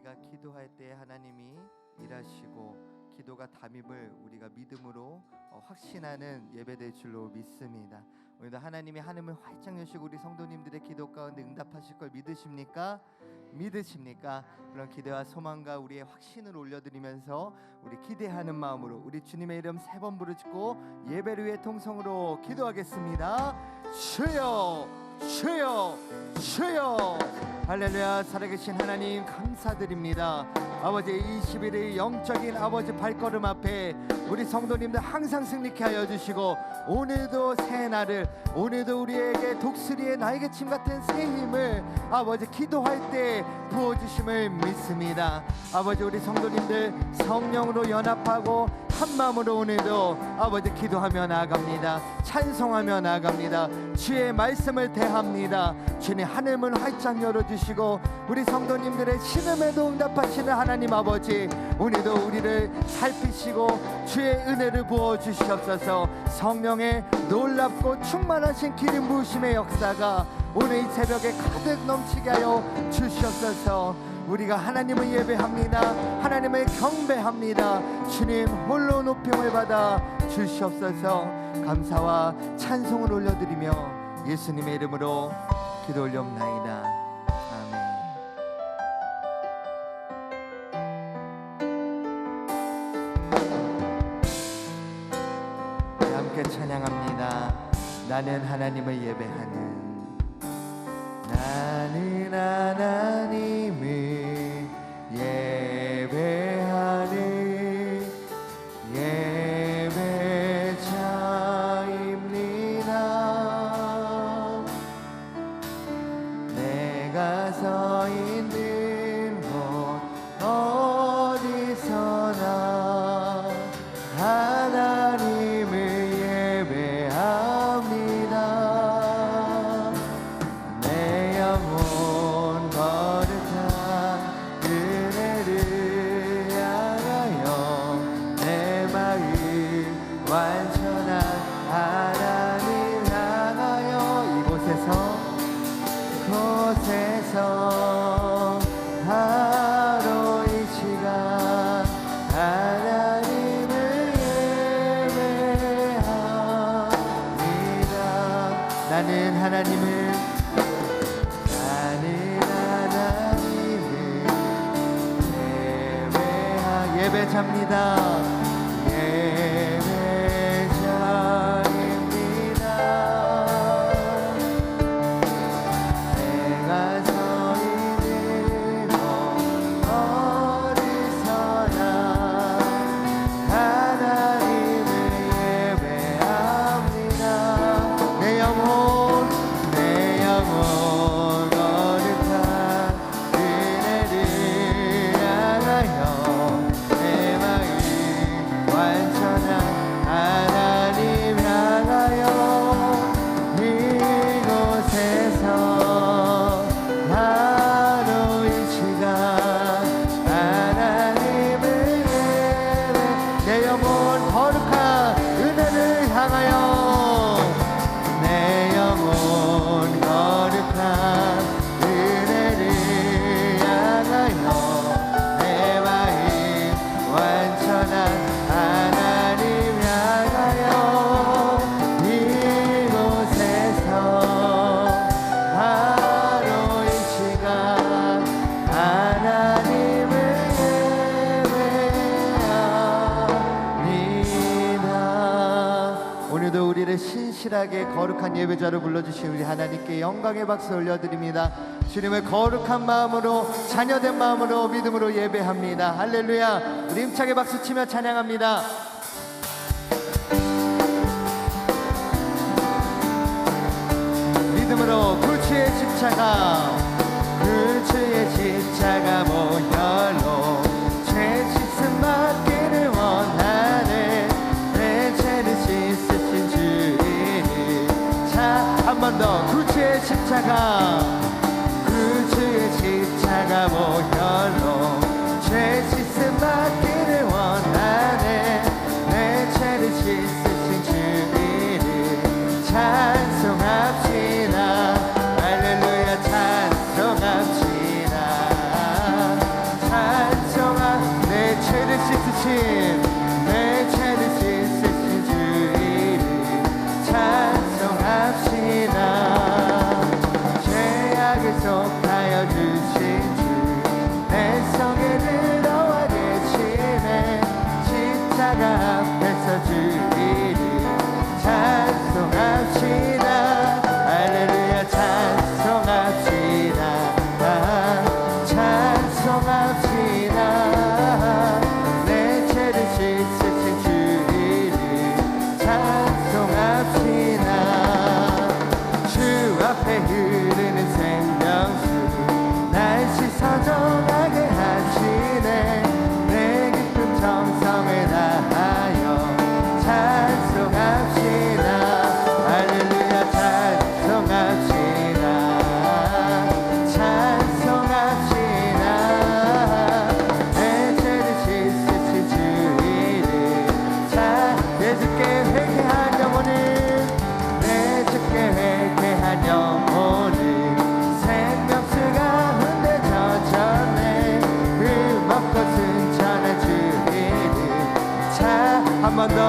우리가 기도할 때 하나님이 일하시고 기도가 담임을 우리가 믿음으로 확신하는 예배될 줄로 믿습니다. 오늘도 하나님이 하늘을 활짝 여시고 우리 성도님들의 기도 가운데 응답하실 걸 믿으십니까? 믿으십니까? 그런 기대와 소망과 우리의 확신을 올려드리면서 우리 기대하는 마음으로 우리 주님의 이름 3번 부르짖고 예배를 위해 통성으로 기도하겠습니다. 주여 주여 주여. 할렐루야. 살아계신 하나님 감사드립니다. 아버지 21일 영적인 아버지 발걸음 앞에 우리 성도님들 항상 승리케 하여 주시고 오늘도 새 날을, 오늘도 우리에게 독수리의 날개침 같은 새 힘을 아버지 기도할 때 부어주심을 믿습니다. 아버지 우리 성도님들 성령으로 연합하고 한 마음으로 오늘도 아버지 기도하며 나아갑니다. 찬송하며 나아갑니다. 주의 말씀을 대합니다. 주님 하늘문 활짝 열어주시고 우리 성도님들의 신음에도 응답하시는 하나님 아버지, 오늘도 우리를 살피시고 주의 은혜를 부어주시옵소서. 성령의 놀랍고 충만하신 기름 부으심의 역사가 오늘 이 새벽에 가득 넘치게 하여 주시옵소서. 우리가 하나님을 예배합니다. 하나님을 경배합니다. 주님 홀로 높임을 받아 주시옵소서. 감사와 찬송을 올려드리며 예수님의 이름으로 기도 올려옵나이다. 아멘. 네, 함께 찬양합니다. 나는 하나님을 예배하는, 나는 하나님을 예배하는 예배자입니다. 내가 서 있는 곳 어디서나 하나님을 예배합니다. 내 영혼 거룩한 그네를 향하여 내 마음 완전한 하나님 향하여 이곳에서 바로 이 시간 하나님을 예배합니다. 나는 하나님을 예배자입니다. 예배자입니다. 내가 서 있는 곳 어디서나 하나님을 예배합니다. 내 영혼 거룩한 은혜를 향하여 완전한 하나님 향하여 이곳에서 바로 이 시간 하나님을 예배. 내 영혼 거룩한 은혜를 향하여, 내 영혼 거룩한 은혜를 향하여 내 마음 완전한 하나님 향하여 이곳에서 바로 이 시간 하나님을 예배합니다. 오늘도 우리를 신실하게 거룩한 예배자로 불러주신 우리 하나님께 영광의 박수 올려드립니다. 주님을 거룩한 마음으로, 자녀된 마음으로, 믿음으로 예배합니다. 할렐루야. 우리 힘차게 박수치며 찬양합니다. 믿음으로 구주의 십자가, 구주의 십자가 보혈로 죄 씻음 받기를 원하네. 내 죄를 씻으신 주인이. 자, 한 번 더. 구주의 십자가, 구주의 십자가 보혈로 죄 씻음 받기를 원하네. 내 죄를 씻으신 주님을 찬송합시다. 할렐루야. 찬송합시다.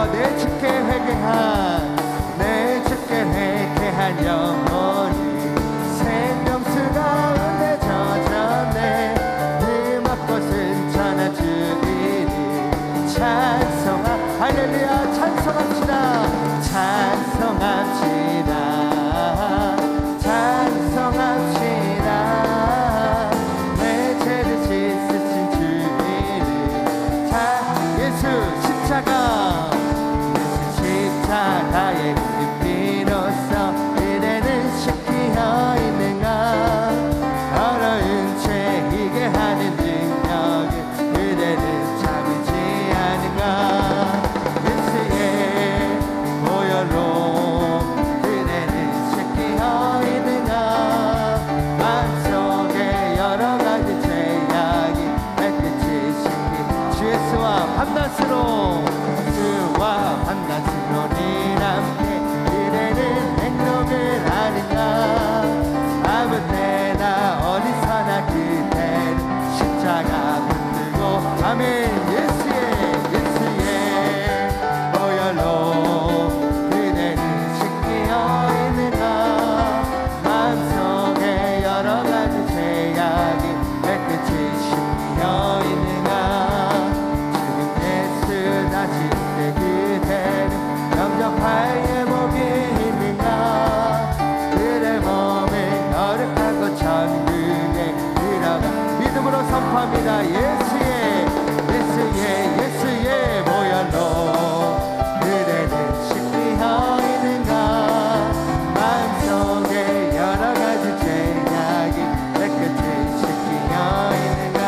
내 주께 회개한 영혼이 생명수 가운데 젖었네. 음악꽃은 전해주리니 찬송하 할렐루야 찬송합시다. 찬송합시다. 찬송합시다. 내 죄를 씻으신 주님을. 자 예수 십자가 십자가의 비로소 이래는 시키어 있는가. 어려운 죄 이게 하는 능력은 그대는 참지 않은가. 예수의 보혈로 그대는 시키어 있는가. 마음속에 여러 가지 죄악이 깨끗이 씻기 주 예수와 밤낮으로 주와 밤낮으로 네 함께 그대는 행복을 아는가. 아무 때나 어디서나 그대는 십자가 붙들고 아멘. 예수의 보혈로 그대는 씻기어 있는가. 마음속에 여러 가지 죄악이 깨끗이 씻기어 있는가. 주님 예수 다시 때 그대는 영접할 예복이 있는가. 그대 몸을 거룩하고 천국에 들어가 믿음으로 선포합니다. 예수의 보혈로 그대는 씻기어 있는가. 마음속에 여러 가지 죄악이 깨끗이 씻기어 있는가.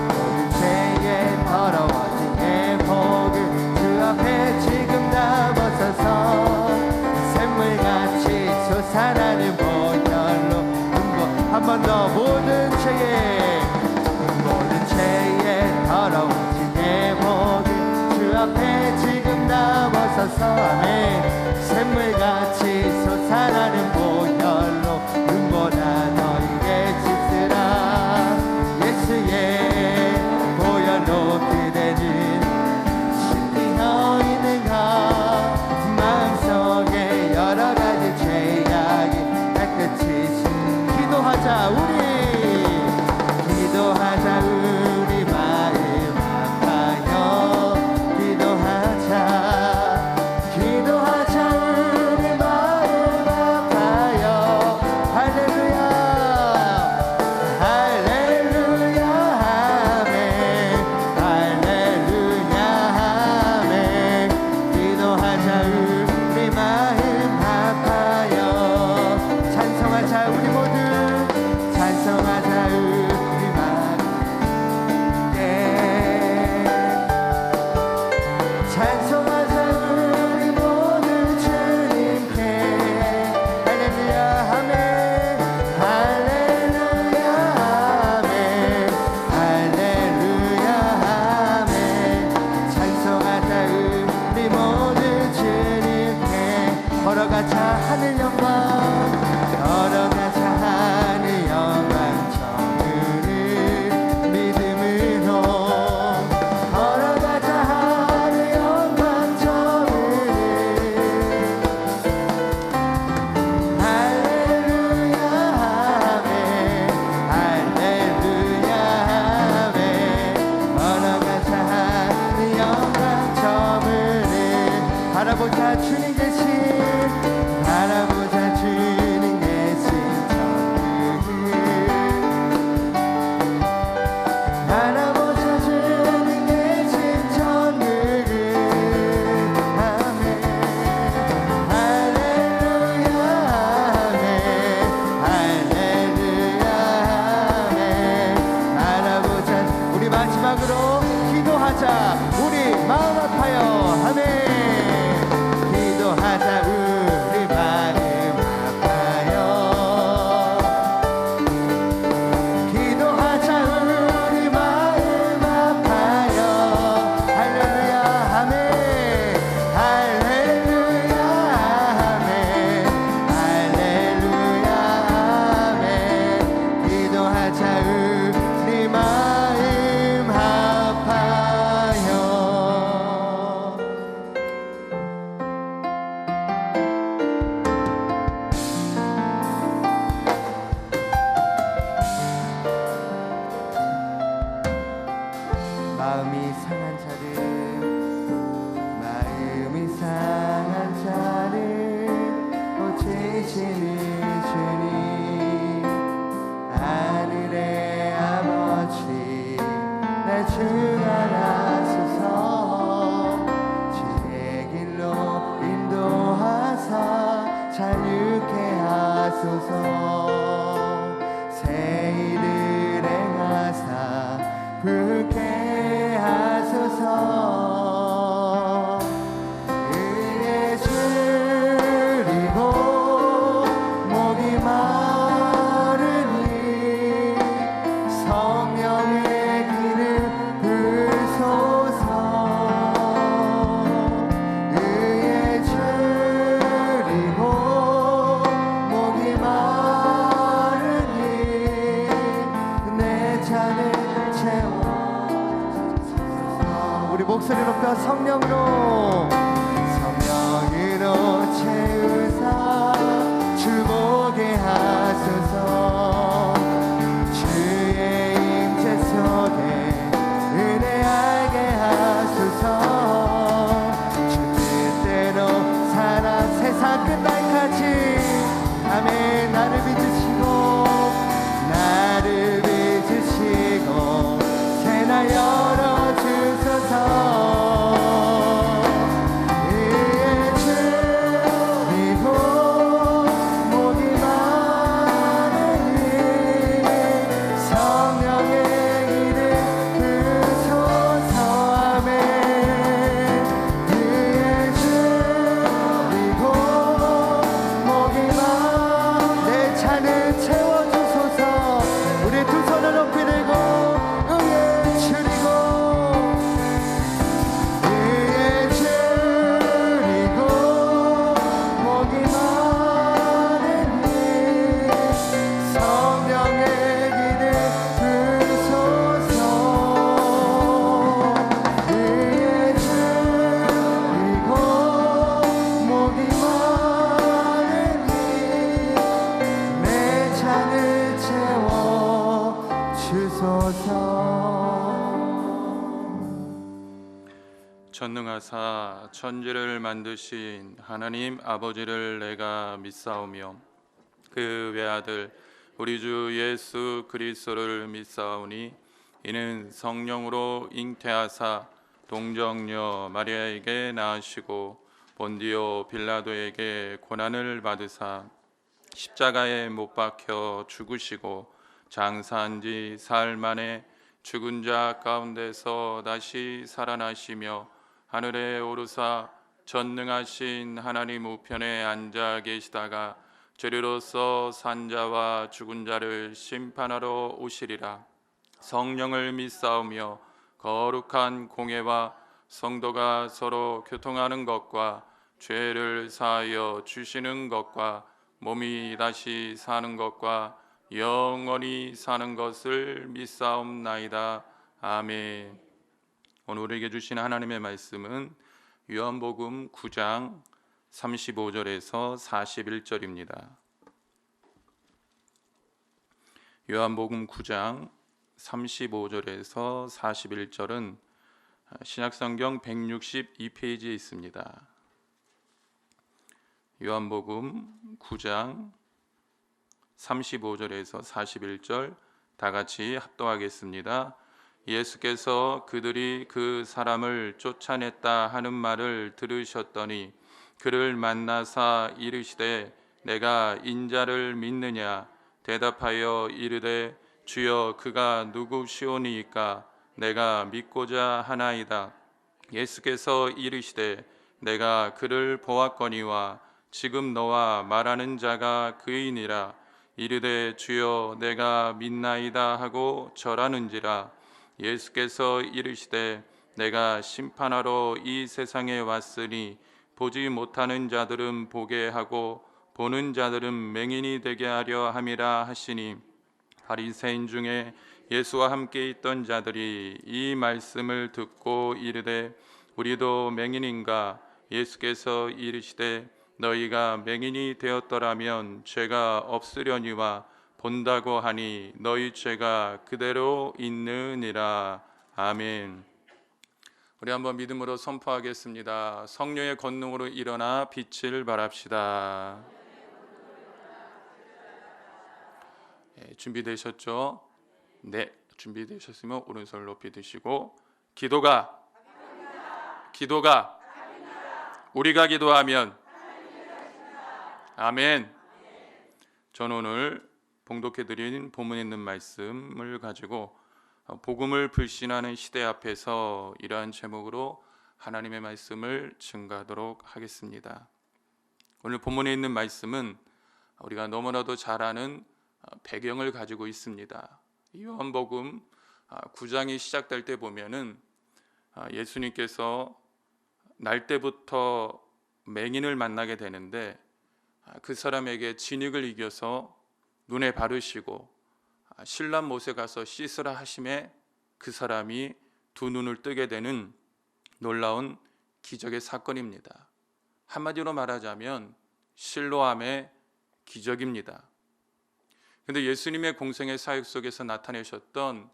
모든 죄에 더러워진 내 복을 주 앞에 지금 다 벗어서 샘물같이 솟아나는 보혈로 한 번 더 모든 죄에 더러워진 내 복을 주 앞에 지금 다 벗어서 아멘. 샘물같이 솟아나는 보혈로 눈보다 너에게 씻으라. 예수의 보혈로 그대는 씻기어 있는가. 마음속에 여러 가지 죄악이 깨끗이 기도하자 우리 마음 아파요. 기도하자 우리 마음 아파요. 할렐루야 할렐루야 아멘. 할렐루야 아멘. 기도하자 우리 마음 아파요. 찬송하자 우리 모두 찬송하자 우리 마음 찬송하자 우리 모두 주님께. 할렐루야 아멘. 할렐루야 아멘. 할렐루야 아멘. 찬송하자 우리 모두 주님께. 걸어가자 하늘 영광 걸어가자 하늘 영광 저물을 믿음으로 걸어가자 하늘 영광 저물을. 할렐루야 아멘. 할렐루야 아멘. 걸어가자 하늘 영광 저물을. 바라보자 주님 계신 바라보자 주님 계신 천국을. 바라보자 주님 계신 천국을. 아멘. 할렐루야 아멘. 할렐루야 아멘. 바라보자 우리 마지막으로 기도하자. 우리 마음 아파요. 아멘. 기도하자 우리 마음 아파요. 기도하자 우리 마음 아파요. 할렐루야 아멘. 할렐루야 아멘. 할렐루야 아멘. 기도하자 우리 마음 아파요. 주관하소서. 주의 길로 인도하사 자유케 하소서. 새 일을 행하사 부게 하소서. 의에 줄이고 목이 마르니 성령의 기름 부으소서. 의에 줄이고 목이 마르니 내 잔을 채워주소서. 우리 목소리 높여 성령으로 채우사 주보게 하소서. 주의 임재 속에 은혜 알게 하소서. 주 뜻대로 살아 세상 끝날까지 아멘. 나를 빚으시고 새날 열어주소서. 전능하사 천지를 만드신 하나님 아버지를 내가 믿사오며 그 외아들 우리 주 예수 그리스도를 믿사오니 이는 성령으로 잉태하사 동정녀 마리아에게 낳으시고 본디오 빌라도에게 고난을 받으사 십자가에 못 박혀 죽으시고 장사한 지 사흘 만에 죽은 자 가운데서 다시 살아나시며 하늘에 오르사 전능하신 하나님 우편에 앉아 계시다가 죄리로서 산 자와 죽은 자를 심판하러 오시리라. 성령을 믿사오며 거룩한 공회와 성도가 서로 교통하는 것과 죄를 사하여 주시는 것과 몸이 다시 사는 것과 영원히 사는 것을 믿사옵나이다. 아멘. 오늘 우리에게 주신 하나님의 말씀은 요한복음 9장 35절에서 41절입니다. 요한복음 9장 35절에서 41절은 신약성경 162페이지에 있습니다. 요한복음 9장 35절에서 41절 다 같이 합독하겠습니다. 예수께서 그들이 그 사람을 쫓아냈다 하는 말을 들으셨더니 그를 만나사 이르시되 내가 인자를 믿느냐? 대답하여 이르되 주여 그가 누구시오니이까? 내가 믿고자 하나이다. 예수께서 이르시되 내가 그를 보았거니와 지금 너와 말하는 자가 그이니라. 이르되 주여 내가 믿나이다 하고 절하는지라. 예수께서 이르시되 내가 심판하러 이 세상에 왔으니 보지 못하는 자들은 보게 하고 보는 자들은 맹인이 되게 하려 함이라 하시니 바리새인 중에 예수와 함께 있던 자들이 이 말씀을 듣고 이르되 우리도 맹인인가? 예수께서 이르시되 너희가 맹인이 되었더라면 죄가 없으려니와 본다고 하니 너희 죄가 그대로 있느니라. 아멘. 우리 한번 믿음으로 선포하겠습니다. 성령의 권능으로 일어나 빛을 발합시다. 준비되셨죠? 네, 준비되셨으면 오른손을 높이 드시고 기도가 우리가 기도하면 아멘. 저는 오늘 봉독해드린 본문에 있는 말씀을 가지고 복음을 불신하는 시대 앞에서 이러한 제목으로 하나님의 말씀을 증거하도록 하겠습니다. 오늘 본문에 있는 말씀은 우리가 너무나도 잘 아는 배경을 가지고 있습니다. 요한복음 9장이 시작될 때 보면은 예수님께서 날 때부터 맹인을 만나게 되는데 그 사람에게 진흙을 이겨서 눈에 바르시고 신란 못에 가서 씻으라 하심에 그 사람이 두 눈을 뜨게 되는 놀라운 기적의 사건입니다. 한마디로 말하자면 실로암의 기적입니다. 그런데 예수님의 공생의 사역 속에서 나타내셨던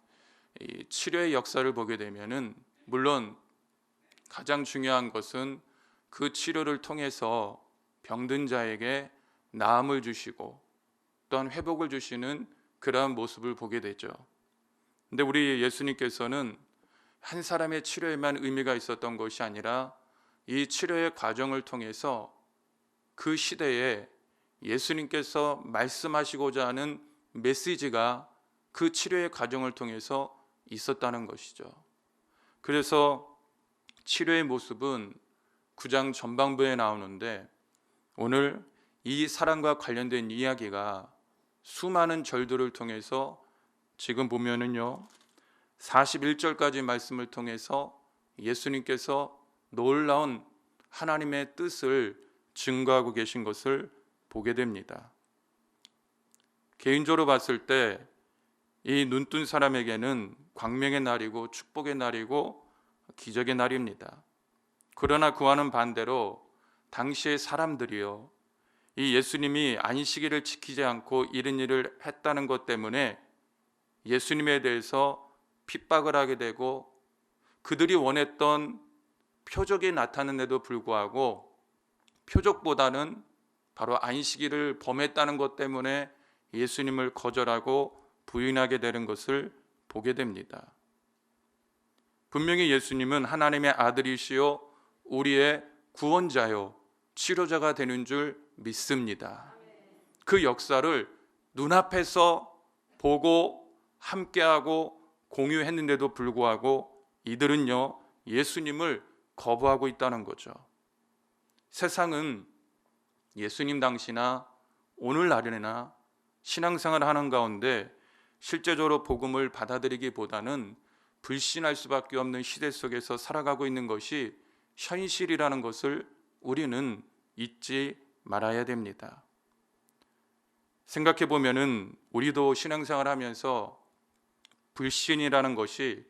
이 치료의 역사를 보게 되면은 물론 가장 중요한 것은 그 치료를 통해서 병든 자에게 나음을 주시고 또한 회복을 주시는 그러한 모습을 보게 되죠. 근데 우리 예수님께서는 한 사람의 치료에만 의미가 있었던 것이 아니라 이 치료의 과정을 통해서 그 시대에 예수님께서 말씀하시고자 하는 메시지가 그 치료의 과정을 통해서 있었다는 것이죠. 그래서 치료의 모습은 9장 전반부에 나오는데 오늘 이 사랑과 관련된 이야기가 수많은 절들을 통해서 지금 보면은요 41절까지 말씀을 통해서 예수님께서 놀라운 하나님의 뜻을 증거하고 계신 것을 보게 됩니다. 개인적으로 봤을 때 이 눈뜬 사람에게는 광명의 날이고 축복의 날이고 기적의 날입니다. 그러나 그와는 반대로 당시의 사람들이요 이 예수님이 안식일을 지키지 않고 이런 일을 했다는 것 때문에 예수님에 대해서 핍박을 하게 되고 그들이 원했던 표적이 나타났는데도 불구하고 표적보다는 바로 안식일을 범했다는 것 때문에 예수님을 거절하고 부인하게 되는 것을 보게 됩니다. 분명히 예수님은 하나님의 아들이시요 우리의 구원자요 치료자가 되는 줄 믿습니다. 그 역사를 눈앞에서 보고 함께하고 공유했는데도 불구하고 이들은요 예수님을 거부하고 있다는 거죠. 세상은 예수님 당시나 오늘날이나 신앙생활을 하는 가운데 실제적으로 복음을 받아들이기보다는 불신할 수밖에 없는 시대 속에서 살아가고 있는 것이 현실이라는 것을 우리는 잊지 말아야 됩니다. 생각해 보면은 우리도 신앙생활 하면서 불신이라는 것이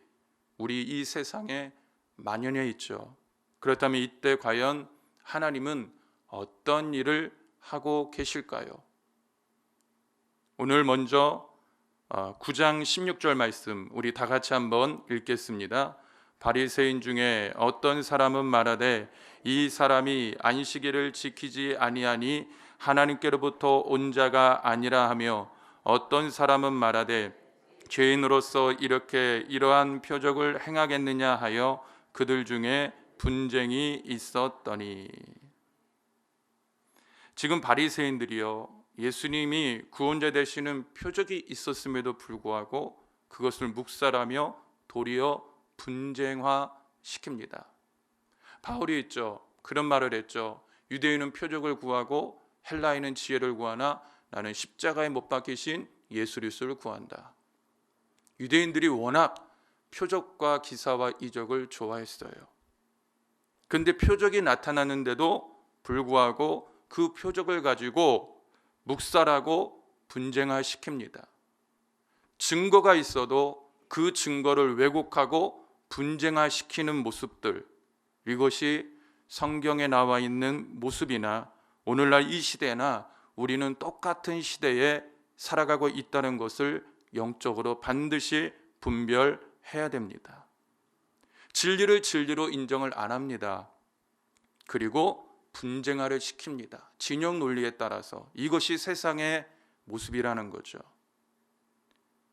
우리 이 세상에 만연해 있죠. 그렇다면 이때 과연 하나님은 어떤 일을 하고 계실까요? 오늘 먼저 9장 16절 말씀 우리 다 같이 한번 읽겠습니다. 바리새인 중에 어떤 사람은 말하되 이 사람이 안식일을 지키지 아니하니 하나님께로부터 온 자가 아니라 하며 어떤 사람은 말하되 죄인으로서 이렇게 이러한 표적을 행하겠느냐 하여 그들 중에 분쟁이 있었더니. 지금 바리새인들이요 예수님이 구원자 되시는 표적이 있었음에도 불구하고 그것을 묵살하며 도리어 분쟁화시킵니다. 바울이 있죠. 그런 말을 했죠. 유대인은 표적을 구하고 헬라인은 지혜를 구하나 나는 십자가에 못 박히신 예수 그리스도를 구한다. 유대인들이 워낙 표적과 기사와 이적을 좋아했어요. 근데 표적이 나타났는데도 불구하고 그 표적을 가지고 묵살하고 분쟁화시킵니다. 증거가 있어도 그 증거를 왜곡하고 분쟁화시키는 모습들, 이것이 성경에 나와 있는 모습이나 오늘날 이 시대나 우리는 똑같은 시대에 살아가고 있다는 것을 영적으로 반드시 분별해야 됩니다. 진리를 진리로 인정을 안 합니다. 그리고 분쟁화를 시킵니다. 진영 논리에 따라서. 이것이 세상의 모습이라는 거죠.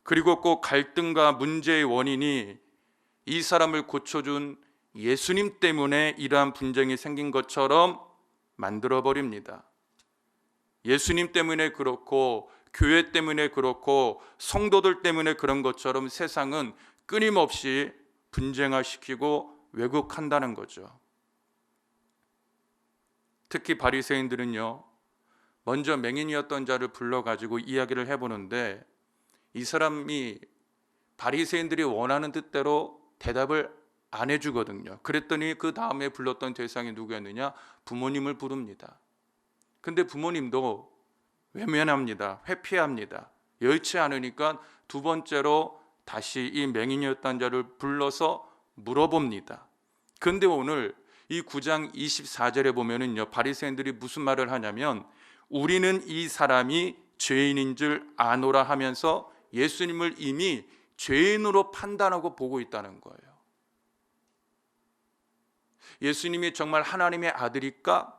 그리고 꼭 갈등과 문제의 원인이 이 사람을 고쳐준 예수님 때문에 이러한 분쟁이 생긴 것처럼 만들어버립니다. 예수님 때문에 그렇고 교회 때문에 그렇고 성도들 때문에 그런 것처럼 세상은 끊임없이 분쟁화시키고 왜곡한다는 거죠. 특히 바리새인들은요, 먼저 맹인이었던 자를 불러가지고 이야기를 해보는데 이 사람이 바리새인들이 원하는 뜻대로 대답을 안 해주거든요. 그랬더니 그 다음에 불렀던 대상이 누구였느냐? 부모님을 부릅니다. 근데 부모님도 외면합니다. 회피합니다. 여의치 않으니까 두 번째로 다시 이 맹인이었던 자를 불러서 물어봅니다. 그런데 오늘 이 9장 24절에 보면은요, 바리새인들이 무슨 말을 하냐면 우리는 이 사람이 죄인인 줄 아노라 하면서 예수님을 이미 죄인으로 판단하고 보고 있다는 거예요. 예수님이 정말 하나님의 아들일까?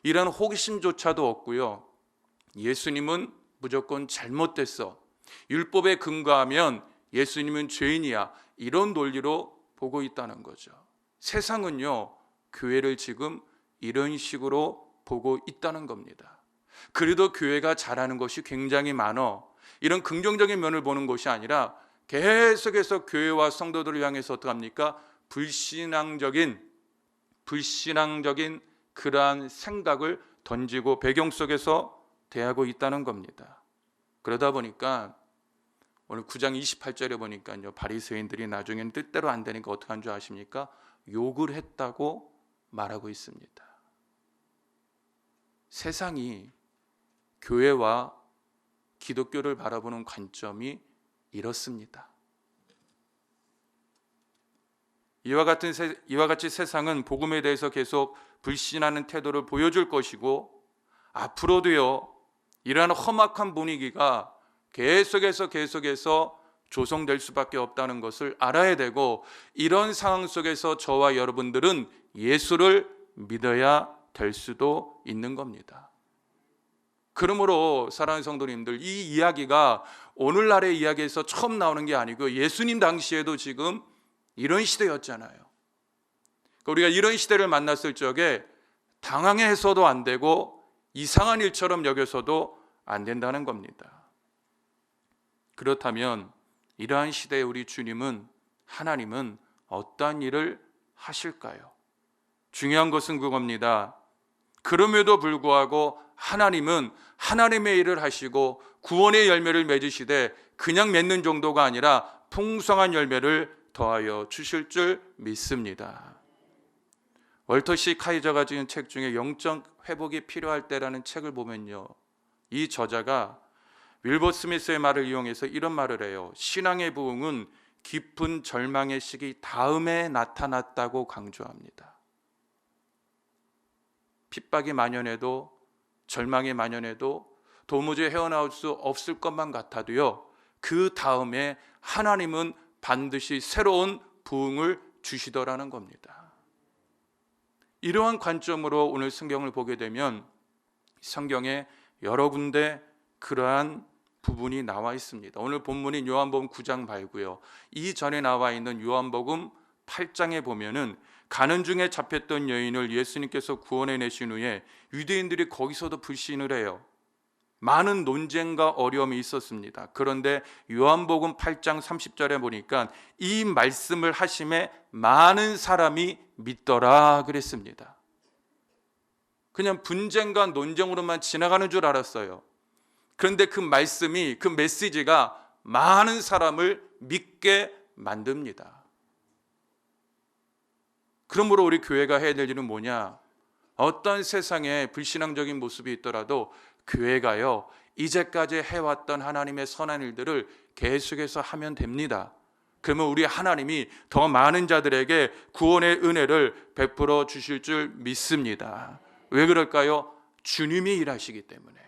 이런 호기심조차도 없고요. 예수님은 무조건 잘못됐어. 율법에 근거하면 예수님은 죄인이야. 이런 논리로 보고 있다는 거죠. 세상은요, 교회를 지금 이런 식으로 보고 있다는 겁니다. 그래도 교회가 잘하는 것이 굉장히 많어. 이런 긍정적인 면을 보는 것이 아니라 계속해서 교회와 성도들을 향해서 어떻게 합니까? 불신앙적인 그러한 생각을 던지고 배경 속에서 대하고 있다는 겁니다. 그러다 보니까 오늘 9장 28절에 보니까요, 바리새인들이 나중에는 뜻대로 안 되니까 어떻게 한 줄 아십니까? 욕을 했다고 말하고 있습니다. 세상이 교회와 기독교를 바라보는 관점이 이렇습니다. 이와 같이 세상은 복음에 대해서 계속 불신하는 태도를 보여줄 것이고 앞으로도요, 이러한 험악한 분위기가 계속해서 조성될 수밖에 없다는 것을 알아야 되고, 이런 상황 속에서 저와 여러분들은 예수를 믿어야 될 수도 있는 겁니다. 그러므로 사랑하는 성도님들, 이 이야기가 오늘날의 이야기에서 처음 나오는 게 아니고 예수님 당시에도 지금 이런 시대였잖아요. 우리가 이런 시대를 만났을 적에 당황해서도 안 되고 이상한 일처럼 여겨서도 안 된다는 겁니다. 그렇다면 이러한 시대에 우리 하나님은 어떠한 일을 하실까요? 중요한 것은 그겁니다. 그럼에도 불구하고 하나님은 하나님의 일을 하시고 구원의 열매를 맺으시되 그냥 맺는 정도가 아니라 풍성한 열매를 더하여 주실 줄 믿습니다. 월터 C 카이저가 지은 책 중에 영적 회복이 필요할 때라는 책을 보면요, 이 저자가 윌버 스미스의 말을 이용해서 이런 말을 해요. 신앙의 부흥은 깊은 절망의 시기 다음에 나타났다고 강조합니다. 핍박이 만연해도, 절망이 만연해도 도무지 헤어나올 수 없을 것만 같아도요, 그 다음에 하나님은 반드시 새로운 부흥을 주시더라는 겁니다. 이러한 관점으로 오늘 성경을 보게 되면 성경에 여러 군데 그러한 부분이 나와 있습니다. 오늘 본문인 요한복음 9장 말고요, 이전에 나와 있는 요한복음 8장에 보면은 가는 중에 잡혔던 여인을 예수님께서 구원해 내신 후에 유대인들이 거기서도 불신을 해요. 많은 논쟁과 어려움이 있었습니다. 그런데 요한복음 8장 30절에 보니까 이 말씀을 하심에 많은 사람이 믿더라 그랬습니다. 그냥 분쟁과 논쟁으로만 지나가는 줄 알았어요. 그런데 그 말씀이, 그 메시지가 많은 사람을 믿게 만듭니다. 그러므로 우리 교회가 해야 될 일은 뭐냐? 어떤 세상에 불신앙적인 모습이 있더라도 교회가요, 이제까지 해왔던 하나님의 선한 일들을 계속해서 하면 됩니다. 그러면 우리 하나님이 더 많은 자들에게 구원의 은혜를 베풀어 주실 줄 믿습니다. 왜 그럴까요? 주님이 일하시기 때문에.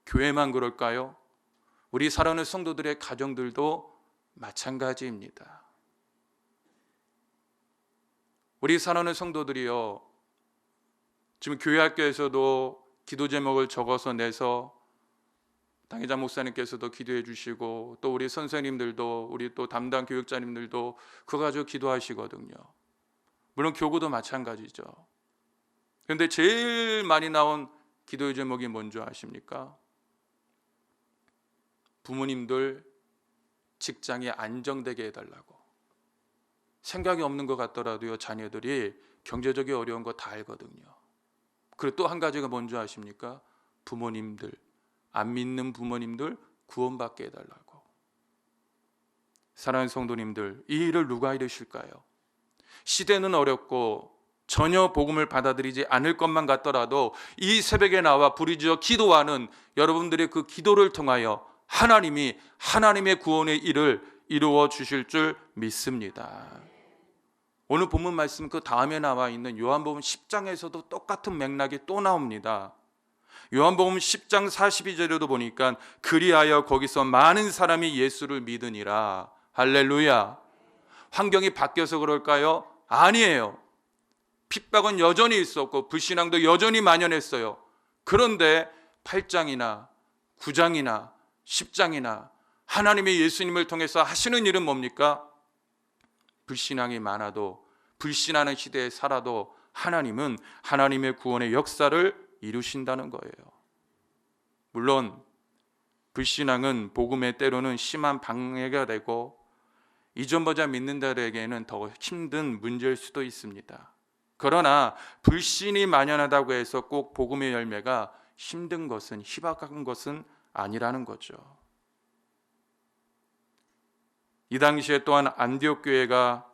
교회만 그럴까요? 우리 사랑하는 성도들의 가정들도 마찬가지입니다. 우리 사랑하는 성도들이요, 지금 교회 학교에서도 기도 제목을 적어서 내서 당회장 목사님께서도 기도해 주시고 또 우리 선생님들도 우리 또 담당 교육자님들도 그거 가지고 기도하시거든요. 물론 교구도 마찬가지죠. 그런데 제일 많이 나온 기도의 제목이 뭔지 아십니까? 부모님들 직장이 안정되게 해달라고. 생각이 없는 것 같더라도요, 자녀들이 경제적인 어려운 거 다 알거든요. 그리고 또 한 가지가 뭔지 아십니까? 부모님들, 안 믿는 부모님들 구원받게 해달라고. 사랑하는 성도님들, 이 일을 누가 이루실까요? 시대는 어렵고 전혀 복음을 받아들이지 않을 것만 같더라도 이 새벽에 나와 부르짖어 기도하는 여러분들의 그 기도를 통하여 하나님이 하나님의 구원의 일을 이루어 주실 줄 믿습니다. 오늘 본문 말씀 그 다음에 나와 있는 요한복음 10장에서도 똑같은 맥락이 또 나옵니다. 요한복음 10장 42절에도 보니까 그리하여 거기서 많은 사람이 예수를 믿으니라. 할렐루야. 환경이 바뀌어서 그럴까요? 아니에요. 핍박은 여전히 있었고 불신앙도 여전히 만연했어요. 그런데 8장이나 9장이나 10장이나 하나님의 예수님을 통해서 하시는 일은 뭡니까? 불신앙이 많아도 불신하는 시대에 살아도 하나님은 하나님의 구원의 역사를 이루신다는 거예요. 물론 불신앙은 복음의 때로는 심한 방해가 되고 이전보다 믿는 자들에게는 더 힘든 문제일 수도 있습니다. 그러나 불신이 만연하다고 해서 꼭 복음의 열매가 힘든 것은 희박한 것은 아니라는 거죠. 이 당시에 또한 안디옥 교회가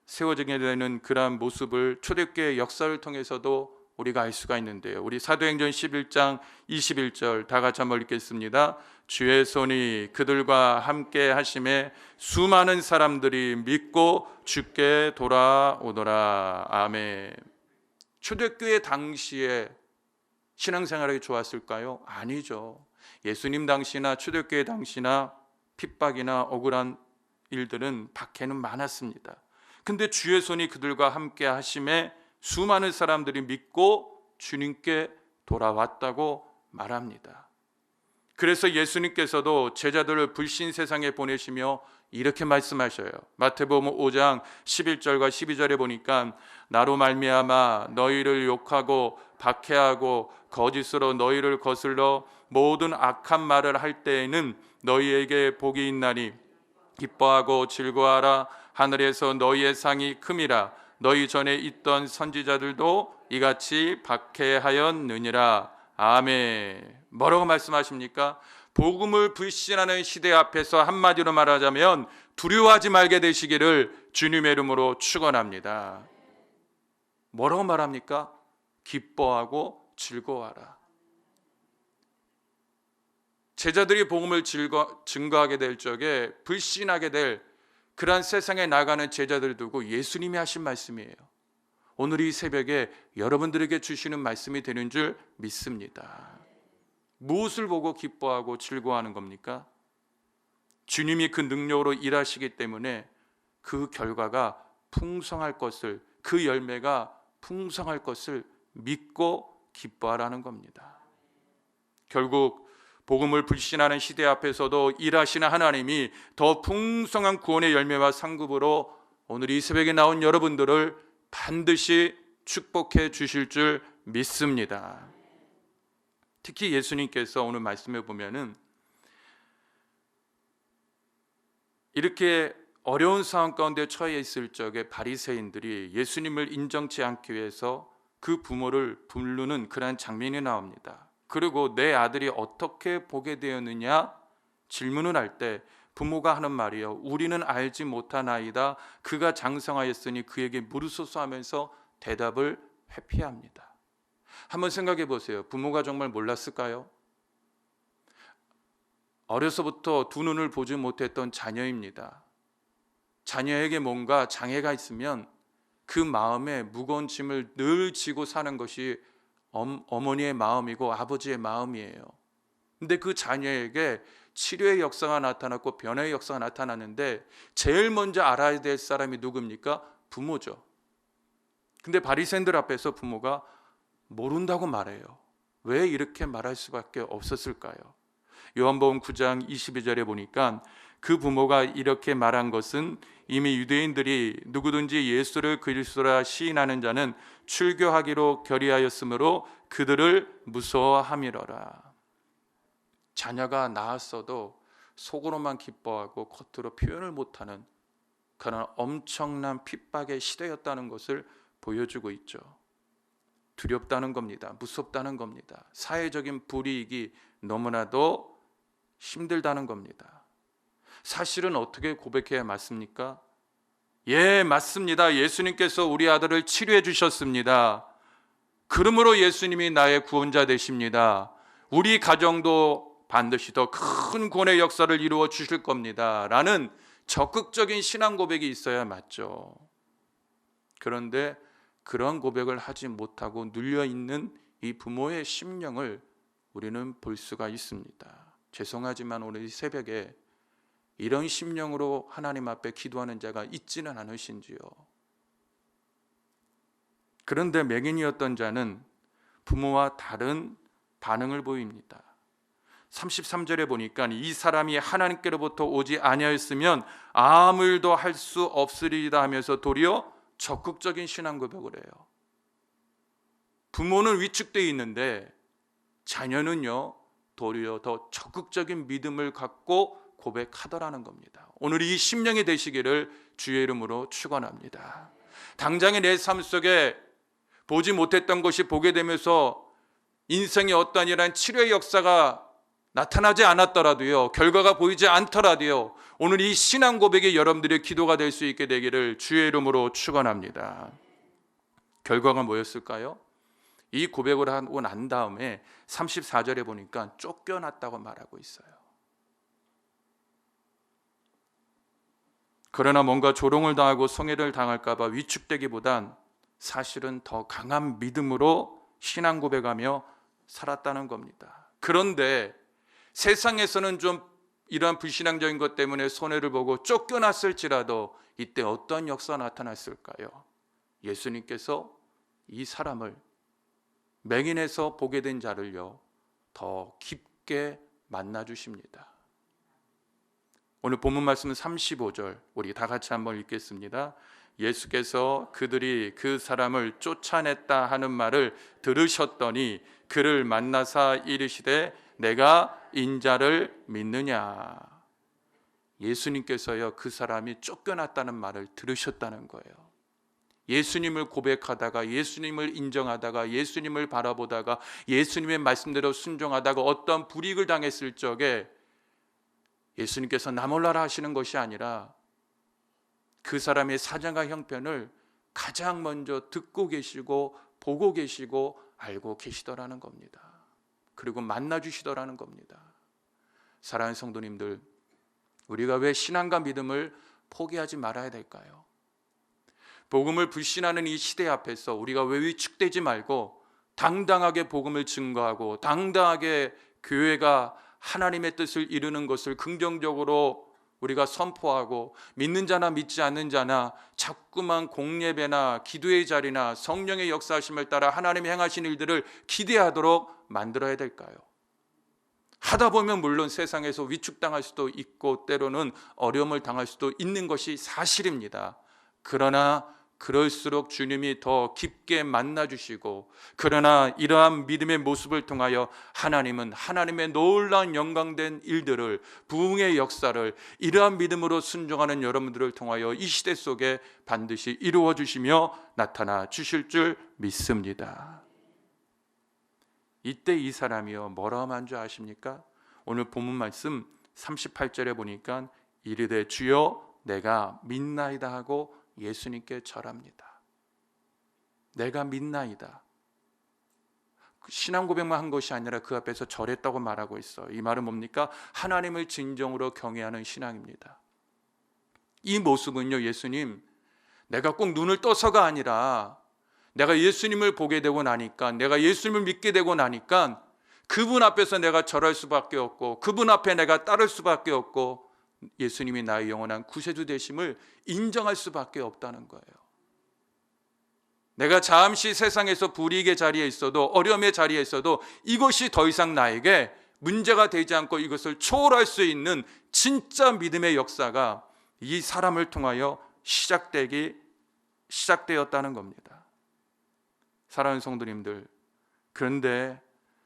세워지게 되는 그러한 모습을 초대교회 역사를 통해서도 우리가 알 수가 있는데요. 우리 사도행전 11장 21절 다 같이 한번 읽겠습니다. 주의 손이 그들과 함께 하심에 수많은 사람들이 믿고 주께 돌아오더라. 아멘. 초대교회 당시에 신앙생활이 좋았을까요? 아니죠. 예수님 당시나 초대교회 당시나 핍박이나 억울한 일들은 박해는 많았습니다. 근데 주의 손이 그들과 함께 하심에 수많은 사람들이 믿고 주님께 돌아왔다고 말합니다. 그래서 예수님께서도 제자들을 불신 세상에 보내시며 이렇게 말씀하셔요. 마태복음 5장 11절과 12절에 보니까 나로 말미암아 너희를 욕하고 박해하고 거짓으로 너희를 거슬러 모든 악한 말을 할 때에는 너희에게 복이 있나니 기뻐하고 즐거워하라. 하늘에서 너희의 상이 큼이라. 너희 전에 있던 선지자들도 이같이 박해하였느니라. 아멘. 뭐라고 말씀하십니까? 복음을 불신하는 시대 앞에서 한마디로 말하자면 두려워하지 말게 되시기를 주님의 이름으로 축원합니다. 뭐라고 말합니까? 기뻐하고 즐거워하라. 제자들이 복음을 증거하게 될 적에 불신하게 될 그러한 세상에 나가는 제자들 두고 예수님이 하신 말씀이에요. 오늘 이 새벽에 여러분들에게 주시는 말씀이 되는 줄 믿습니다. 무엇을 보고 기뻐하고 즐거워하는 겁니까? 주님이 그 능력으로 일하시기 때문에 그 결과가 풍성할 것을, 그 열매가 풍성할 것을 믿고 기뻐하라는 겁니다. 결국 복음을 불신하는 시대 앞에서도 일하시는 하나님이 더 풍성한 구원의 열매와 상급으로 오늘 이 새벽에 나온 여러분들을 반드시 축복해 주실 줄 믿습니다. 특히 예수님께서 오늘 말씀해 보면은 이렇게 어려운 상황 가운데 처해 있을 적에 바리새인들이 예수님을 인정치 않기 위해서 그 부모를 부르는 그러한 장면이 나옵니다. 그리고 내 아들이 어떻게 보게 되었느냐 질문을 할 때 부모가 하는 말이요, 우리는 알지 못하나이다. 그가 장성하였으니 그에게 물으소서 하면서 대답을 회피합니다. 한번 생각해 보세요. 부모가 정말 몰랐을까요? 어려서부터 두 눈을 보지 못했던 자녀입니다. 자녀에게 뭔가 장애가 있으면 그 마음에 무거운 짐을 늘 지고 사는 것이 어머니의 마음이고 아버지의 마음이에요. 근데 그 자녀에게 치료의 역사가 나타났고 변화의 역사가 나타났는데 제일 먼저 알아야 될 사람이 누굽니까? 부모죠. 근데 바리새인들 앞에서 부모가 모른다고 말해요. 왜 이렇게 말할 수밖에 없었을까요? 요한복음 9장 22절에 보니까 그 부모가 이렇게 말한 것은 이미 유대인들이 누구든지 예수를 그리스도라 시인하는 자는 출교하기로 결의하였으므로 그들을 무서워함이러라. 자녀가 낳았어도 속으로만 기뻐하고 겉으로 표현을 못하는 그런 엄청난 핍박의 시대였다는 것을 보여주고 있죠. 두렵다는 겁니다. 무섭다는 겁니다. 사회적인 불이익이 너무나도 힘들다는 겁니다. 사실은 어떻게 고백해야 맞습니까? 예, 맞습니다. 예수님께서 우리 아들을 치료해 주셨습니다. 그러므로 예수님이 나의 구원자 되십니다. 우리 가정도 반드시 더 큰 구원의 역사를 이루어 주실 겁니다. 라는 적극적인 신앙 고백이 있어야 맞죠. 그런데 그런 고백을 하지 못하고 눌려있는 이 부모의 심령을 우리는 볼 수가 있습니다. 죄송하지만 오늘 이 새벽에 이런 심령으로 하나님 앞에 기도하는 자가 있지는 않으신지요. 그런데 맹인이었던 자는 부모와 다른 반응을 보입니다. 33절에 보니까 이 사람이 하나님께로부터 오지 아니하였으면 아무 일도 할 수 없으리이다 하면서 도리어 적극적인 신앙 고백을 해요. 부모는 위축되어 있는데 자녀는요 도리어 더 적극적인 믿음을 갖고 고백하더라는 겁니다. 오늘 이 심령이 되시기를 주의 이름으로 축원합니다. 당장의 내 삶 속에 보지 못했던 것이 보게 되면서 인생의 어떠한 이러한 치료의 역사가 나타나지 않았더라도요, 결과가 보이지 않더라도요, 오늘 이 신앙 고백이 여러분들의 기도가 될 수 있게 되기를 주의 이름으로 축원합니다. 결과가 뭐였을까요? 이 고백을 하고 난 다음에 34절에 보니까 쫓겨났다고 말하고 있어요. 그러나 뭔가 조롱을 당하고 성애를 당할까 봐 위축되기보단 사실은 더 강한 믿음으로 신앙 고백하며 살았다는 겁니다. 그런데 세상에서는 좀 이러한 불신앙적인 것 때문에 손해를 보고 쫓겨났을지라도 이때 어떤 역사가 나타났을까요? 예수님께서 이 사람을 맹인에서 보게 된 자를요 더 깊게 만나 주십니다. 오늘 본문 말씀은 35절 우리 다 같이 한번 읽겠습니다. 예수께서 그들이 그 사람을 쫓아냈다 하는 말을 들으셨더니 그를 만나사 이르시되 내가 인자를 믿느냐. 예수님께서요 그 사람이 쫓겨났다는 말을 들으셨다는 거예요. 예수님을 고백하다가 예수님을 인정하다가 예수님을 바라보다가 예수님의 말씀대로 순종하다가 어떤 불이익을 당했을 적에 예수님께서 나 몰라라 하시는 것이 아니라 그 사람의 사정과 형편을 가장 먼저 듣고 계시고 보고 계시고 알고 계시더라는 겁니다. 그리고 만나 주시더라는 겁니다. 사랑하는 성도님들, 우리가 왜 신앙과 믿음을 포기하지 말아야 될까요? 복음을 불신하는 이 시대 앞에서 우리가 왜 위축되지 말고 당당하게 복음을 증거하고 당당하게 교회가 하나님의 뜻을 이루는 것을 긍정적으로 우리가 선포하고 믿는 자나 믿지 않는 자나 자꾸만 공예배나 기도의 자리나 성령의 역사하심을 따라 하나님이 행하신 일들을 기대하도록 만들어야 될까요? 하다 보면 물론 세상에서 위축당할 수도 있고 때로는 어려움을 당할 수도 있는 것이 사실입니다. 그러나 그럴수록 주님이 더 깊게 만나주시고, 그러나 이러한 믿음의 모습을 통하여 하나님은 하나님의 놀라운 영광된 일들을, 부흥의 역사를 이러한 믿음으로 순종하는 여러분들을 통하여 이 시대 속에 반드시 이루어 주시며 나타나 주실 줄 믿습니다. 이때 이 사람이요 뭐라 한 줄 아십니까? 오늘 본문 말씀 38절에 보니까 이르되 주여 내가 믿나이다 하고 예수님께 절합니다. 내가 믿나이다. 신앙 고백만 한 것이 아니라 그 앞에서 절했다고 말하고 있어요. 이 말은 뭡니까? 하나님을 진정으로 경외하는 신앙입니다. 이 모습은요, 예수님, 내가 꼭 눈을 떠서가 아니라 내가 예수님을 보게 되고 나니까, 내가 예수님을 믿게 되고 나니까 그분 앞에서 내가 절할 수밖에 없고, 그분 앞에 내가 따를 수밖에 없고, 예수님이 나의 영원한 구세주 되심을 인정할 수밖에 없다는 거예요. 내가 잠시 세상에서 불이익의 자리에 있어도, 어려움의 자리에 있어도 이것이 더 이상 나에게 문제가 되지 않고 이것을 초월할 수 있는 진짜 믿음의 역사가 이 사람을 통하여 시작되었다는 겁니다. 사랑하는 성도님들, 그런데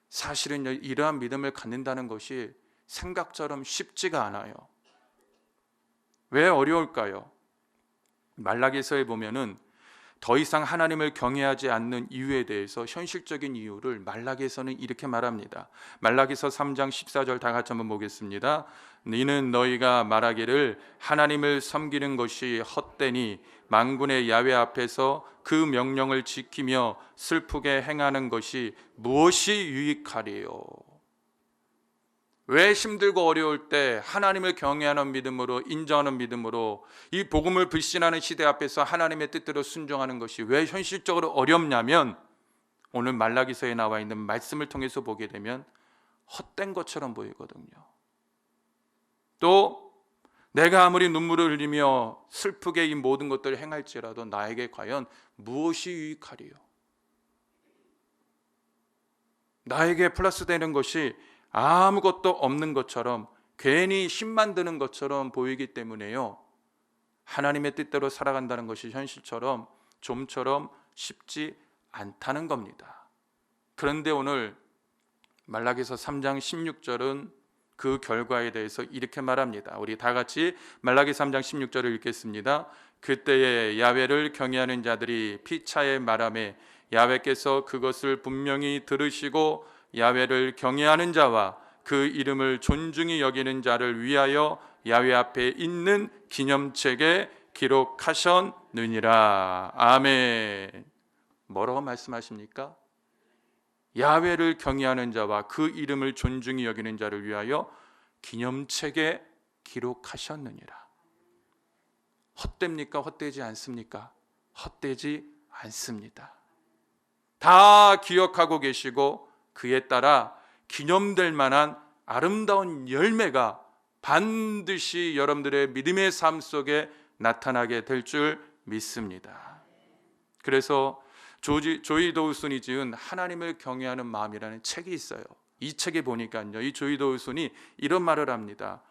사실은 이러한 믿음을 갖는다는 것이 생각처럼 쉽지가 않아요. 왜 어려울까요? 말라기서에 보면은 더 이상 하나님을 경외하지 않는 이유에 대해서 현실적인 이유를 말라기서는 이렇게 말합니다. 말라기서 3장 14절 다 같이 한번 보겠습니다. 이는 너희가 말하기를 하나님을 섬기는 것이 헛되니 만군의 야훼 앞에서 그 명령을 지키며 슬프게 행하는 것이 무엇이 유익하리요. 왜 힘들고 어려울 때 하나님을 경외하는 믿음으로, 인정하는 믿음으로 이 복음을 불신하는 시대 앞에서 하나님의 뜻대로 순종하는 것이 왜 현실적으로 어렵냐면, 오늘 말라기서에 나와 있는 말씀을 통해서 보게 되면 헛된 것처럼 보이거든요. 또 내가 아무리 눈물을 흘리며 슬프게 이 모든 것들을 행할지라도 나에게 과연 무엇이 유익하리요? 나에게 플러스 되는 것이 아무것도 없는 것처럼, 괜히 힘만 드는 것처럼 보이기 때문에요, 하나님의 뜻대로 살아간다는 것이 현실처럼 좀처럼 쉽지 않다는 겁니다. 그런데 오늘 말라기서 3장 16절은 그 결과에 대해서 이렇게 말합니다. 우리 다 같이 말라기 3장 16절을 읽겠습니다. 그때에 야훼를 경외하는 자들이 피차에 말하매 야훼께서 그것을 분명히 들으시고 야훼를 경외하는 자와 그 이름을 존중히 여기는 자를 위하여 야훼 앞에 있는 기념책에 기록하셨느니라. 아멘. 뭐라고 말씀하십니까? 야훼를 경외하는 자와 그 이름을 존중히 여기는 자를 위하여 기념책에 기록하셨느니라. 헛됩니까? 헛되지 않습니까? 헛되지 않습니다. 다 기억하고 계시고 그에 따라 기념될 만한 아름다운 열매가 반드시 여러분들의 믿음의 삶 속에 나타나게 될 줄 믿습니다. 그래서 조이 도우슨이 지은 하나님을 경외하는 마음이라는 책이 있어요. 이 책에 보니까요, 이 조이 도우슨이 이런 말을 합니다.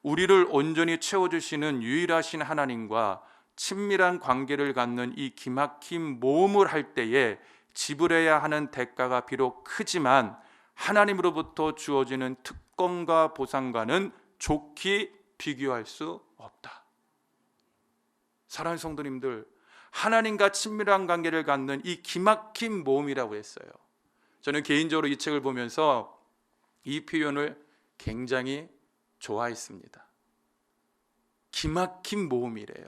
우리를 온전히 채워주시는 유일하신 하나님과 친밀한 관계를 갖는 이 기막힌 모험을 할 때에 지불해야 하는 대가가 비록 크지만 하나님으로부터 주어지는 특권과 보상과는 좋게 비교할 수 없다. 사랑하는 성도님들, 하나님과 친밀한 관계를 갖는 이 기막힌 모험이라고 했어요. 저는 개인적으로 이 책을 보면서 이 표현을 굉장히 좋아했습니다. 기막힌 모험이래요.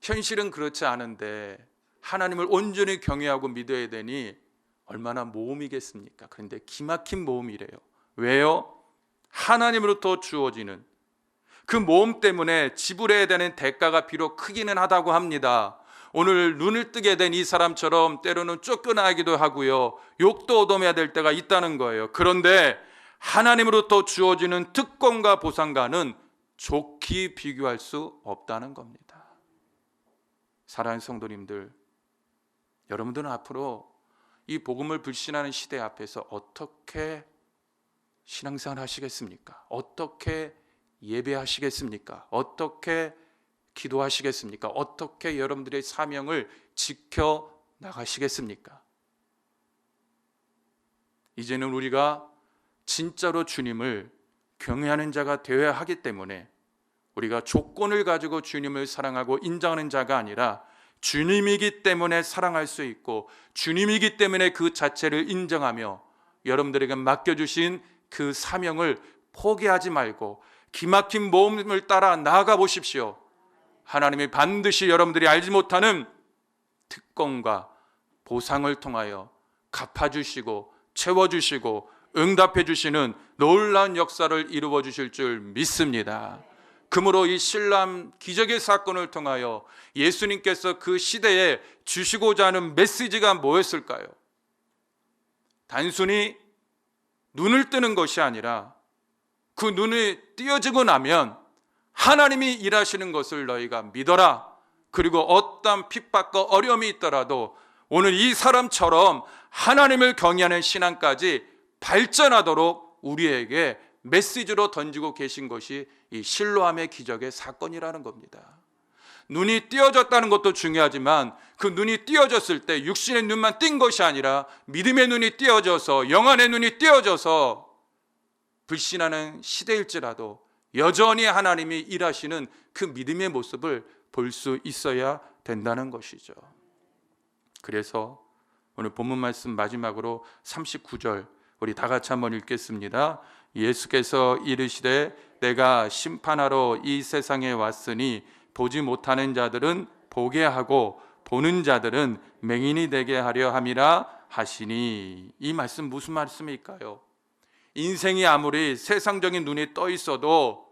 현실은 그렇지 않은데 하나님을 온전히 경외하고 믿어야 되니 얼마나 모험이겠습니까? 그런데 기막힌 모험이래요. 왜요? 하나님으로부터 주어지는 그 모험 때문에 지불해야 되는 대가가 비록 크기는 하다고 합니다. 오늘 눈을 뜨게 된 이 사람처럼 때로는 쫓겨나기도 하고요, 욕도 얻어내야 될 때가 있다는 거예요. 그런데 하나님으로부터 주어지는 특권과 보상과는 좋게 비교할 수 없다는 겁니다. 사랑하는 성도님들, 여러분들은 앞으로 이 복음을 불신하는 시대 앞에서 어떻게 신앙생활 하시겠습니까? 어떻게 예배하시겠습니까? 어떻게 기도하시겠습니까? 어떻게 여러분들의 사명을 지켜 나가시겠습니까? 이제는 우리가 진짜로 주님을 경외하는 자가 되어야 하기 때문에 우리가 조건을 가지고 주님을 사랑하고 인정하는 자가 아니라 주님이기 때문에 사랑할 수 있고 주님이기 때문에 그 자체를 인정하며 여러분들에게 맡겨주신 그 사명을 포기하지 말고 기막힌 모험을 따라 나아가 보십시오. 하나님이 반드시 여러분들이 알지 못하는 특권과 보상을 통하여 갚아주시고 채워주시고 응답해 주시는 놀라운 역사를 이루어 주실 줄 믿습니다. 그러므로 이 신람 기적의 사건을 통하여 예수님께서 그 시대에 주시고자 하는 메시지가 뭐였을까요? 단순히 눈을 뜨는 것이 아니라 그 눈이 띄어지고 나면 하나님이 일하시는 것을 너희가 믿어라. 그리고 어떤 핍박과 어려움이 있더라도 오늘 이 사람처럼 하나님을 경외하는 신앙까지 발전하도록 우리에게 메시지로 던지고 계신 것이 이 실로암의 기적의 사건이라는 겁니다. 눈이 띄어졌다는 것도 중요하지만 그 눈이 띄어졌을 때 육신의 눈만 띈 것이 아니라 믿음의 눈이 띄어져서 영안의 눈이 띄어져서 불신하는 시대일지라도 여전히 하나님이 일하시는 그 믿음의 모습을 볼 수 있어야 된다는 것이죠. 그래서 오늘 본문 말씀 마지막으로 39절 우리 다 같이 한번 읽겠습니다. 예수께서 이르시되 내가 심판하러 이 세상에 왔으니 보지 못하는 자들은 보게 하고 보는 자들은 맹인이 되게 하려 함이라 하시니. 이 말씀 무슨 말씀일까요? 인생이 아무리 세상적인 눈이 떠 있어도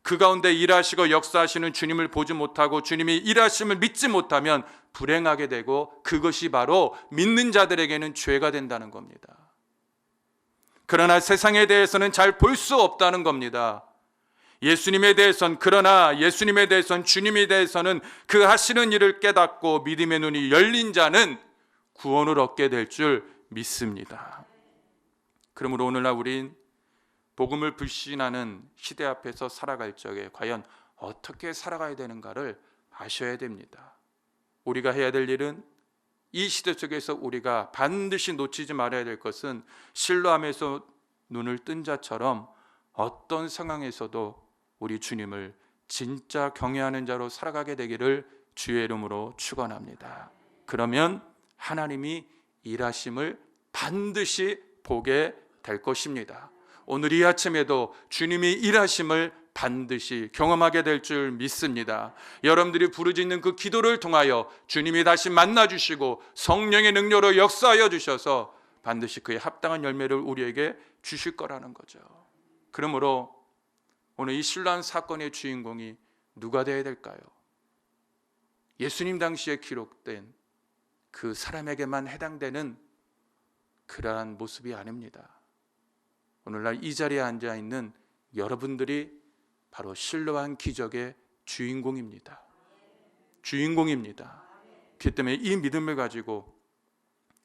그 가운데 일하시고 역사하시는 주님을 보지 못하고 주님이 일하심을 믿지 못하면 불행하게 되고 그것이 바로 믿는 자들에게는 죄가 된다는 겁니다. 그러나 세상에 대해서는 잘 볼 수 없다는 겁니다. 예수님에 대해서는, 그러나 예수님에 대해서는, 주님에 대해서는 그 하시는 일을 깨닫고 믿음의 눈이 열린 자는 구원을 얻게 될 줄 믿습니다. 그러므로 오늘날 우린 복음을 불신하는 시대 앞에서 살아갈 적에 과연 어떻게 살아가야 되는가를 아셔야 됩니다. 우리가 해야 될 일은 이 시대 속에서 우리가 반드시 놓치지 말아야 될 것은 실로암에서 눈을 뜬 자처럼 어떤 상황에서도 우리 주님을 진짜 경외하는 자로 살아가게 되기를 주의 이름으로 축원합니다. 그러면 하나님이 일하심을 반드시 보게 될 것입니다. 오늘 이 아침에도 주님이 일하심을 반드시 경험하게 될 줄 믿습니다. 여러분들이 부르짖는 그 기도를 통하여 주님이 다시 만나주시고 성령의 능력으로 역사하여 주셔서 반드시 그에 합당한 열매를 우리에게 주실 거라는 거죠. 그러므로 오늘 이 실로암 사건의 주인공이 누가 되어야 될까요? 예수님 당시에 기록된 그 사람에게만 해당되는 그러한 모습이 아닙니다. 오늘날 이 자리에 앉아있는 여러분들이 바로 실로암 기적의 주인공입니다. 주인공입니다. 그렇기 때문에 이 믿음을 가지고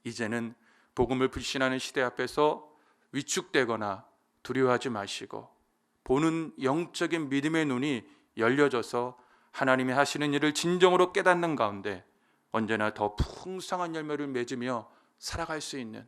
이제는 복음을 불신하는 시대 앞에서 위축되거나 두려워하지 마시고 보는 영적인 믿음의 눈이 열려져서 하나님이 하시는 일을 진정으로 깨닫는 가운데 언제나 더 풍성한 열매를 맺으며 살아갈 수 있는,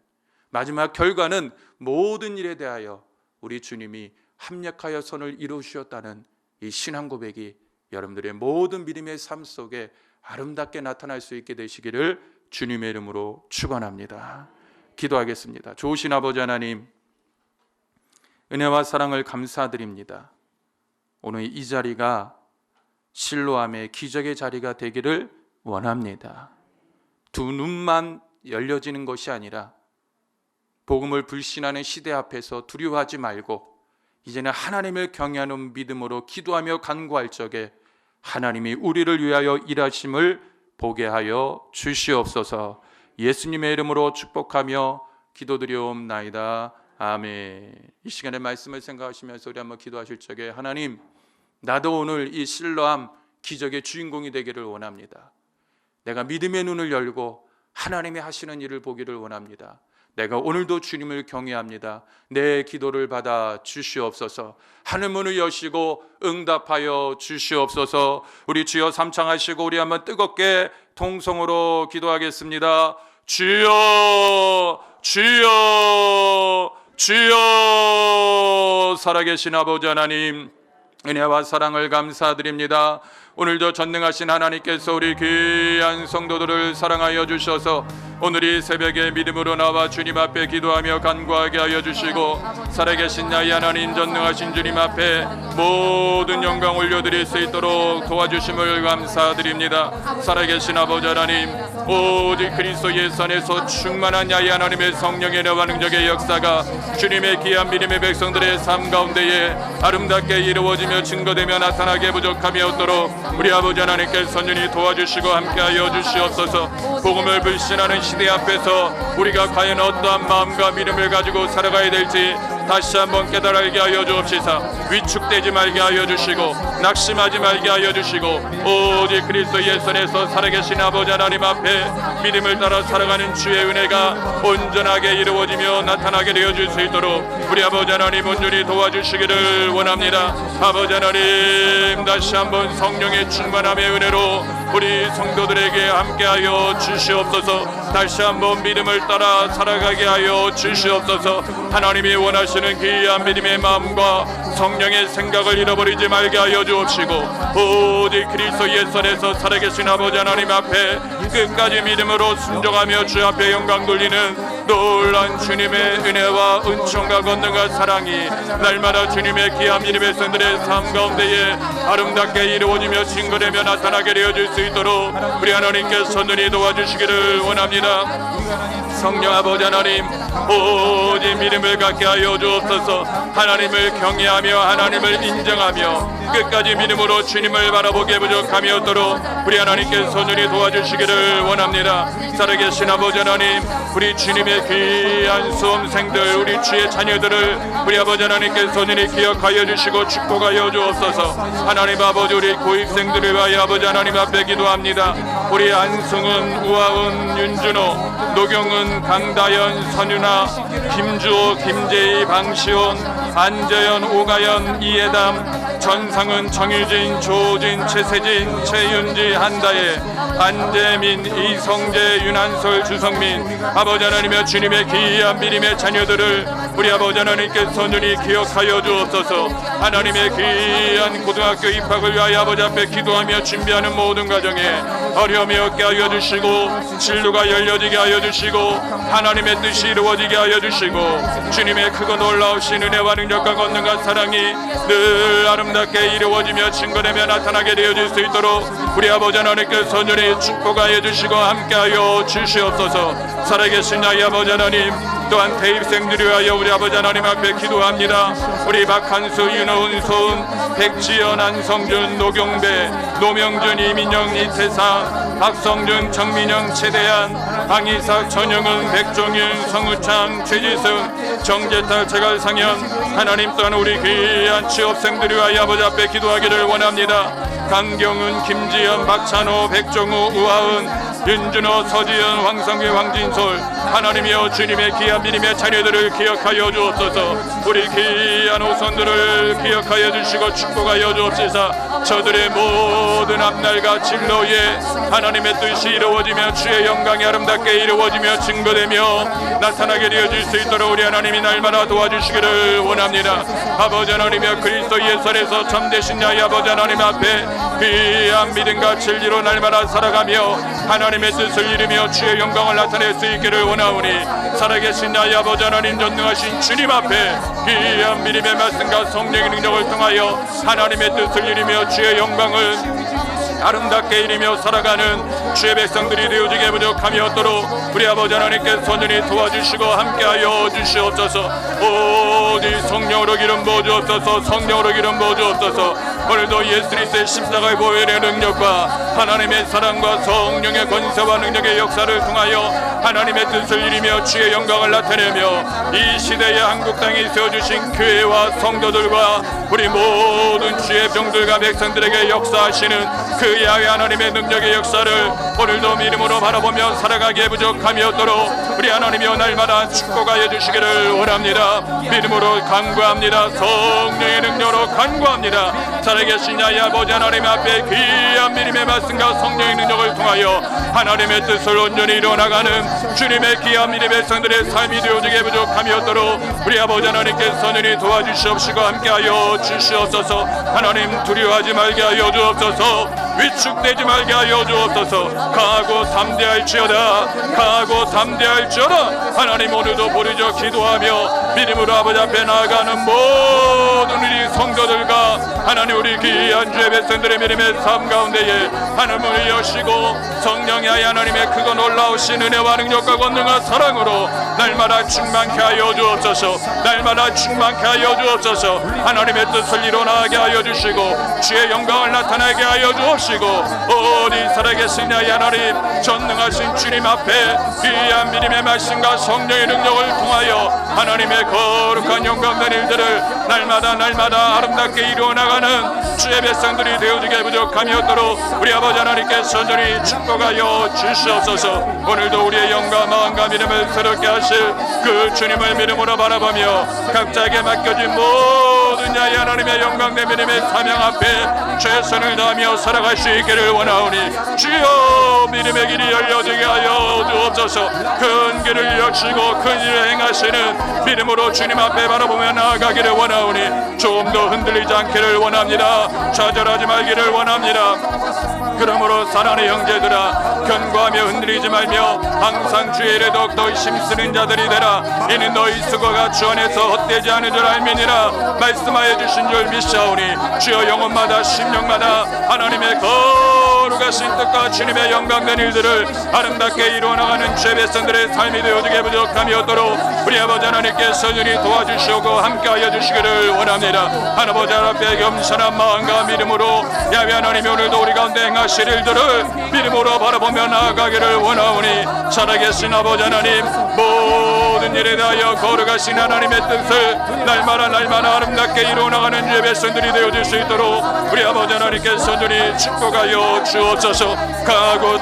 마지막 결과는 모든 일에 대하여 우리 주님이 합력하여 선을 이루셨다는 이 신앙 고백이 여러분들의 모든 믿음의 삶 속에 아름답게 나타날 수 있게 되시기를 주님의 이름으로 축원합니다. 기도하겠습니다. 좋으신 아버지 하나님, 은혜와 사랑을 감사드립니다. 오늘 이 자리가 실로암의 기적의 자리가 되기를 원합니다. 두 눈만 열려지는 것이 아니라 복음을 불신하는 시대 앞에서 두려워하지 말고 이제는 하나님을 경외하는 믿음으로 기도하며 간구할 적에 하나님이 우리를 위하여 일하심을 보게 하여 주시옵소서. 예수님의 이름으로 축복하며 기도드리옵나이다. 아멘. 이 시간에 말씀을 생각하시면서 우리 한번 기도하실 적에 하나님, 나도 오늘 이 실로암 기적의 주인공이 되기를 원합니다. 내가 믿음의 눈을 열고 하나님이 하시는 일을 보기를 원합니다. 내가 오늘도 주님을 경외합니다. 내 기도를 받아 주시옵소서. 하늘문을 여시고 응답하여 주시옵소서. 우리 주여 삼창하시고 우리 한번 뜨겁게 통성으로 기도하겠습니다. 주여, 주여, 주여. 살아계신 아버지 하나님, 은혜와 사랑을 감사드립니다. 오늘도 전능하신 하나님께서 우리 귀한 성도들을 사랑하여 주셔서 오늘 이 새벽에 믿음으로 나와 주님 앞에 기도하며 간구하게 하여 주시고 살아계신 나의 하나님, 전능하신 주님 앞에 모든 영광 올려드릴 수 있도록 도와주심을 감사드립니다. 살아계신 아버지 하나님, 오직 그리스도 예수 안에서 충만한 야의 하나님의 성령의 은혜와 능력의 역사가 주님의 귀한 믿음의 백성들의 삶 가운데에 아름답게 이루어지며 증거되며 나타나게 부족함이 없도록 우리 아버지 하나님께 선연히 도와주시고 함께하여 주시옵소서. 복음을 불신하는 시대 앞에서 우리가 과연 어떠한 마음과 믿음을 가지고 살아가야 될지 다시 한번 깨달게 하여 주옵시사. 위축되지 말게 하여 주시고 낙심하지 말게 하여 주시고 오직 그리스도 예수 안에서 살아계신 아버지 하나님 앞에 믿음을 따라 살아가는 주의 은혜가 온전하게 이루어지며 나타나게 되어질 수 있도록 우리 아버지 하나님 온전히 도와주시기를 원합니다. 아버지 하나님 다시 한번 성령의 충만함의 은혜로 우리 성도들에게 함께하여 주시옵소서. 다시 한번 믿음을 따라 살아가게 하여 주시옵소서. 하나님이 원하시는 귀한 믿음의 마음과 성령의 생각을 잃어버리지 말게 하여 주옵시고 오직 그리스도 예수 안에서 살아계신 아버지 하나님 앞에 끝까지 믿음으로 순종하며 주 앞에 영광 돌리는 놀란 주님의 은혜와 은총과 권능과 사랑이 날마다 주님의 귀한 믿음의 성들의 삶 가운데에 아름답게 이루어지며 증거되며 나타나게 되어질 수 있도록 우리 하나님께서 눈이 도와주시기를 원합니다. 성령 아버지 하나님 오직 믿음을 갖게 하여 주옵소서. 하나님을 경외하며 하나님을 인정하며 끝까지 믿음으로 주님을 바라보게 부족함이었도록 우리 하나님께서 눈이 도와주시기를 원합니다. 살아계신 아버지 하나님 우리 주님의 귀한 수험생들 우리 주의 자녀들을 우리 아버지 하나님께서 눈이 기억하여 주시고 축복하여 주옵소서. 하나님 아버지 우리 고입생들을 위하여 아버지 하나님 앞에 기도합니다. 우리 안승은, 우아은, 윤준호, 노경은, 강다연, 선윤아, 김주호, 김재희, 방시온, 안재현, 오가연, 이해담, 전상은, 정유진, 조진, 최세진, 최윤지, 한다혜, 안재민, 이성재, 윤한솔, 주성민 아버지 하나님의 주님의 귀한 믿음의 자녀들을 우리 아버지 하나님께서 눈이 기억하여 주옵소서. 하나님의 귀한 고등학교 입학을 위하여 아버지 앞에 기도하며 준비하는 모든 가정에 어려움이 없게 하여 주시고 진로가 열려지게 하여 주시고 하나님의 뜻이 이루어지게 하여 주시고 주님의 크고 놀라우신 은혜와 능력과 권능과 사랑이 늘 아름답게 이루어지며 증거되며 나타나게 되어질 수 있도록 우리 아버지 하나님께서 눈이 축복하여 주시고 함께하여 주시옵소서. 살아계신 나의 아버지 하나님 또한 대입생들을 위하여 우리 아버지 하나님 앞에 기도합니다. 우리 박한수, 윤호은, 소은, 백지연, 안성준, 노경배, 노명준, 이민영, 이태상, 박성준, 정민영, 최대한, 방이삭, 전영은, 백종윤, 성우창, 최지승, 정재탈, 최갈상현 하나님 또한 우리 귀한 취업생들을 위하여 아버지 앞에 기도하기를 원합니다. 강경은, 김지연, 박찬호, 백종우, 우하은, 윤준호, 서지연, 황성규, 황진솔 하나님이여 주님의 귀한 믿음의 자녀들을 기억하여 주옵소서. 우리 귀한 후손들을 기억하여 주시고 축복하여 주옵소서. 저들의 모든 앞날과 진로에 하나님의 뜻이 이루어지며 주의 영광이 아름답게 이루어지며 증거되며 나타나게 되어질 수 있도록 우리 하나님이 날마다 도와주시기를 원합니다. 아버지 하나님이여 그리스도 예수 안에서 참되신 자의 아버지 하나님 앞에 귀한 믿음과 진리로 날마다 살아가며 하나님의 뜻을 이루며 주의 영광을 나타낼 수 있기를 원하오니 살아계신 나의 아버지 하나님 전능하신 주님 앞에 귀한 믿음의 말씀과 성령의 능력을 통하여 하나님의 뜻을 이루며 주의 영광을 아름답게 이루며 살아가는 주의 백성들이 되어지게 부족함이었도록 우리 아버지 하나님께서 눈이 도와주시고 함께하여 주시옵소서. 오직 성령으로 기름 부어주옵소서. 성령으로 기름 부어주옵소서. 오늘도 예수 그리스도의 십자가의 보혈의 능력과 하나님의 사랑과 성령의 권세와 능력의 역사를 통하여 하나님의 뜻을 이루며 주의 영광을 나타내며 이 시대의 한국 땅에 세워주신 교회와 성도들과 우리 모든 주의 병들과 백성들에게 역사하시는 그 야훼 하나님의 능력의 역사를 오늘도 믿음으로 바라보며 살아가기에 부족함이었도록 우리 하나님이여 날마다 축복하여 주시기를 원합니다. 믿음으로 간구합니다. 성령의 능력으로 간구합니다. 살아계신 야훼 아버지 하나님 앞에 귀한 믿음의 말씀과 성령의 능력을 통하여 하나님의 뜻을 온전히 이루어나가는 주님의 귀한 믿음의 백성들의 삶이 되어지게 부족함이었도록 우리 아버지 하나님께서 눈이 도와주시옵시고 함께하여 주시옵소서. 하나님 두려워하지 말게 하여 주옵소서. 위축되지 말게 하여 주옵소서. 가고 담대할지어다. 가고 담대할지어다. 하나님 오늘도 부르짖어 기도하며 믿음으로 아버지 앞에 나아가는 모든 우리 성도들과 하나님 우리 귀한 주의 백성들의 믿음의 삶 가운데에 하나님을 여시고 성령의 하나님의 크고 놀라우신 은혜와 능력과 권능과 사랑으로 날마다 충만케 하여 주옵소서. 날마다 충만케 하여 주옵소서. 하나님의 뜻을 이루어나가게 하여 주시고 주의 영광을 나타내게 하여 주옵소서. 주시고 어디 살아계시냐 이 하나님 전능하신 주님 앞에 귀한 믿음의 말씀과 성령의 능력을 통하여 하나님의 거룩한 영광된 일들을 날마다 아름답게 이루어나가는 주의 백성들이 되어주게 부족함이 없도록 우리 아버지 하나님께서 온전히 축복하여 주시옵소서. 오늘도 우리의 영과 마음과 믿음을 새롭게 하실 그 주님을 믿음으로 바라보며 각자에게 맡겨진 모든 자의 하나님의 영광된 믿음의 사명 앞에 최선을 다하며 살아갈 수 있기를 원하오니 주여 믿음의 길이 열려지게 하여 주옵소서. 큰 길을 여시고 큰 일을 행하시는 믿음으로 주님 앞에 바라보며 나아가기를 원하오니 좀 더 흔들리지 않기를 원합니다. 좌절하지 말기를 원합니다. 그러므로 사랑하는 형제들아 견고하며 흔들리지 말며 항상 주의 일에 더욱더 힘쓰는 자들이 되라. 이는 너희 수고가 주 안에서 헛되지 않은 줄 알미니라. 말씀하여 주신 줄 믿사오니 주여 영혼마다 심령마다 하나님의 거룩하신 뜻과 주님의 영광된 일들을 아름답게 이루어나가는 주의 백성들의 삶이 되어지게 부족함이 없도록 우리 아버지 하나님께서 눈이 도와주시고 함께하여 주시기를 원합니다. 하나님 앞에 겸손한 마음과 믿음으로 야훼 하나님이 오늘도 우리 가운데 행하실 일들을 믿음으로 바라보며 나아가기를 원하오니 살아계신 아버지 하나님 모든 일에 대하여 거룩하신 하나님의 뜻을 날마다 아름답게 이루어나가는 주의 백성들이 되어질 수 있도록 우리 아버지 하나님께서 눈이 축복하여 주옵소서. 가고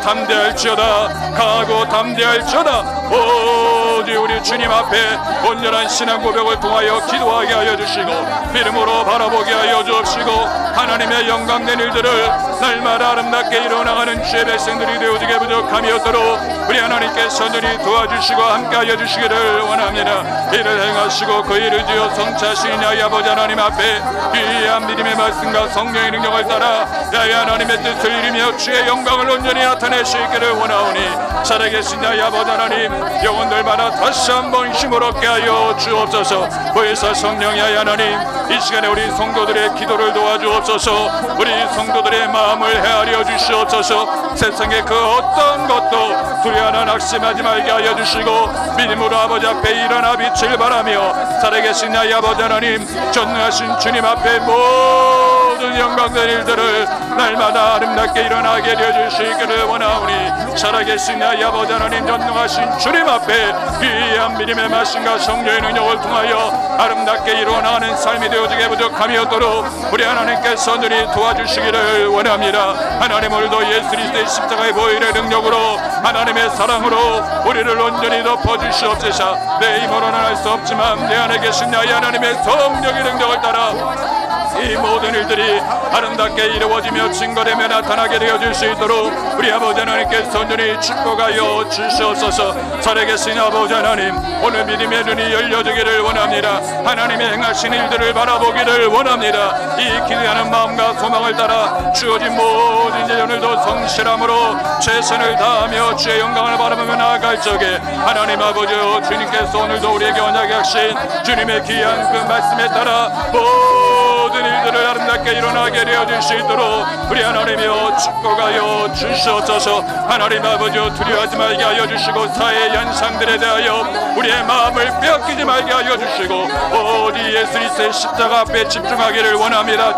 담대할지어다 오직 우리 주님 앞에 온전한 신앙 고백을 통하여 기도하게 하여 주시고 믿음으로 바라보게 하여 주옵시고 하나님의 영광된 일들을 날마다 아름답게 이루어나가는 주의 백성들이 되어지게 부족함이 없도록 우리 하나님께서 눈이 도와주시고 함께하여 주시기를 원합니다. 이를 행하시고 그 일을 지어 성취하시는 야훼 아버지 하나님 앞에 귀한 믿음의 말씀과 성령의 능력을 따라 야훼 하나님의 뜻을 이루며 주의 영광을 온전히 나타낼 수 있기를 원하오니 살아계신 야훼 아버지 하나님 영혼들마다 다시 한번 힘을 얻게 하여 주옵소서. 보혜사 성령 야훼 하나님 이 시간에 우리 성도들의 기도를 도와주옵소서. 우리 성도들의 마음을 헤아려 주시옵소서. 세상의 그 어떤 것도 두려워하나 낙심하지 말게 하여 주시고 믿음으로 아버지 앞에 일어나 빛을 바라며 살아계신 야훼 아버지 하나님 전능하신 주님 앞에 모든 영광된 일들을 날마다 아름답게 일어나게 해주시기를 원하오니 살아계신 야훼 아버지 하나님 전능하신 주님 앞에 귀한 믿음의 말씀과 성령의 능력을 통하여 아름답게 일어나는 삶이 되어지게 부족함이 없도록 우리 하나님께서 늘 도와주시기를 원합니다. 하나님 오늘도 예수 그리스도의 십자가의 보혈의 능력으로 하나님의 사랑으로 우리를 온전히 덮어주시옵소서. 내 힘으로는 할 수 없지만 내 안에 계신 야훼 하나님의 성령의 능력을 따라 이 모든 일들이 아름답게 이루어지며 증거되며 나타나게 되어질 수 있도록 우리 아버지 하나님께서 온전히 축복하여 주시옵소서. 살아계신 아버지 하나님 오늘 믿음의 눈이 열려지기를 원합니다. 하나님의 행하신 일들을 바라보기를 원합니다. 이 기대하는 마음과 소망을 따라 주어진 모든 일 오늘도 성실함으로 최선을 다하며 주의 영광을 바라보며 나아갈 적에 하나님 아버지여 주님께서 오늘도 우리에게 언약의 하신 주님의 귀한 그 말씀에 따라 모든 일들을 아름답게 일어나게 되어질 수 있도록 우리 하나님이여 축복하여 주시옵소서. 하나님 아버지여 두려워하지 말게 하여 주시고 사회 현상들에 대하여 우리의 마음을 빼앗기지 말게 하여 주시고 오직 예수 그리스도의 십자가 앞에 집중하기를 원합니다.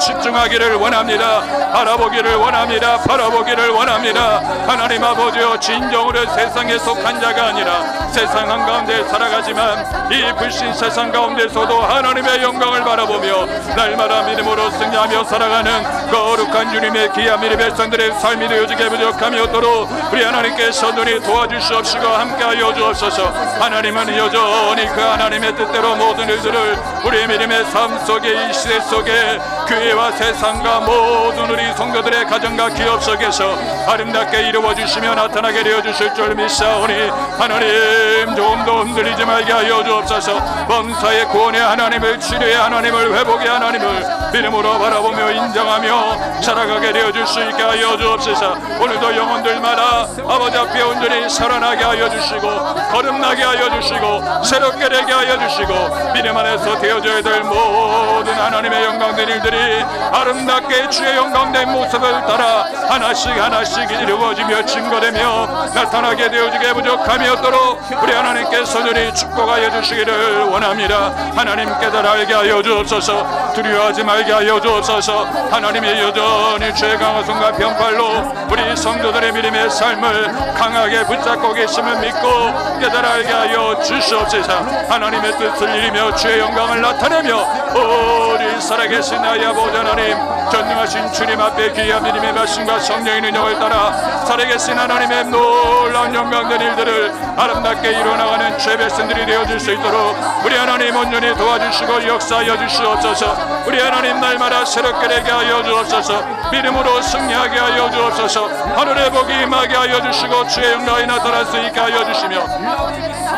바라보기를 원합니다. 하나님 아버지여 진정으로 세상에 속한 자가 아니라 세상 한가운데 살아가지만 이 불신 세상 가운데서도 하나님의 영광을 바라보며 날마다 믿음으로 승리하며 살아가는 거룩한 주님의 귀한 믿음의 백성들의 삶이 되어지게 부족함이 없도록 우리 하나님께서 눈이 도와주시옵시고 함께하여 주옵소서. 하나님은 여전히 그 하나님의 뜻대로 모든 일들을 우리 믿음의 삶 속에 이 시대 속에 교회와 세상과 모든 우리 성도들의 가정과 기업 속에서 아름답게 이루어주시며 나타나게 되어주실 줄 믿사오니 하나님 조금도 흔들리지 말게 하여 주옵소서. 범사의 구원의 하나님을 치료의 하나님을 회복의 하나님을 믿음으로 바라보며 인정하며 살아가게 되어줄 수 있게 하여 주옵소서. 오늘도 영혼들마다 아버지 앞에 온전히 살아나게 하여 주시고 거듭나게 하여 주시고 새롭게 되게 하여 주시고 믿음 안에서 되어져야 될 모든 하나님의 영광된 일들이 성도들이 아름답게 주의 영광된 모습을 따라 하나씩 하나씩 이루어지며 증거되며 나타나게 되어지게 부족함이 없도록 우리 하나님께서 눈이 축복하여 주시기를 원합니다. 하나님 깨달아 알게 하여 주옵소서. 두려워하지 말게 하여 주옵소서. 하나님이 여전히 죄 강화성과 병발로 우리 성도들의 믿음의 삶을 강하게 붙잡고 계심을 믿고 깨달아 알게 하여 주시옵소서. 하나님의 뜻을 이루며 주의 영광을 나타내며 우리 살아계신 나의 아버지 하나님, 전능하신 주님 앞에 귀한 믿음의 말씀과 성령의 능력을 따라 살아계신 하나님의 놀라운 영광된 일들을 아름답게 이루어나가는 죄 백성들이 되어줄 수 있도록 우리 하나님 온전히 도와주시고 역사하여 주시옵소서. 우리 하나님 날마다 새롭게 되게 하여 주옵소서. 믿음으로 승리하게 하여 주옵소서. 하늘의 복이 임하게 하여 주시고 주의 영광이 나타날 수 있게 하여 주시며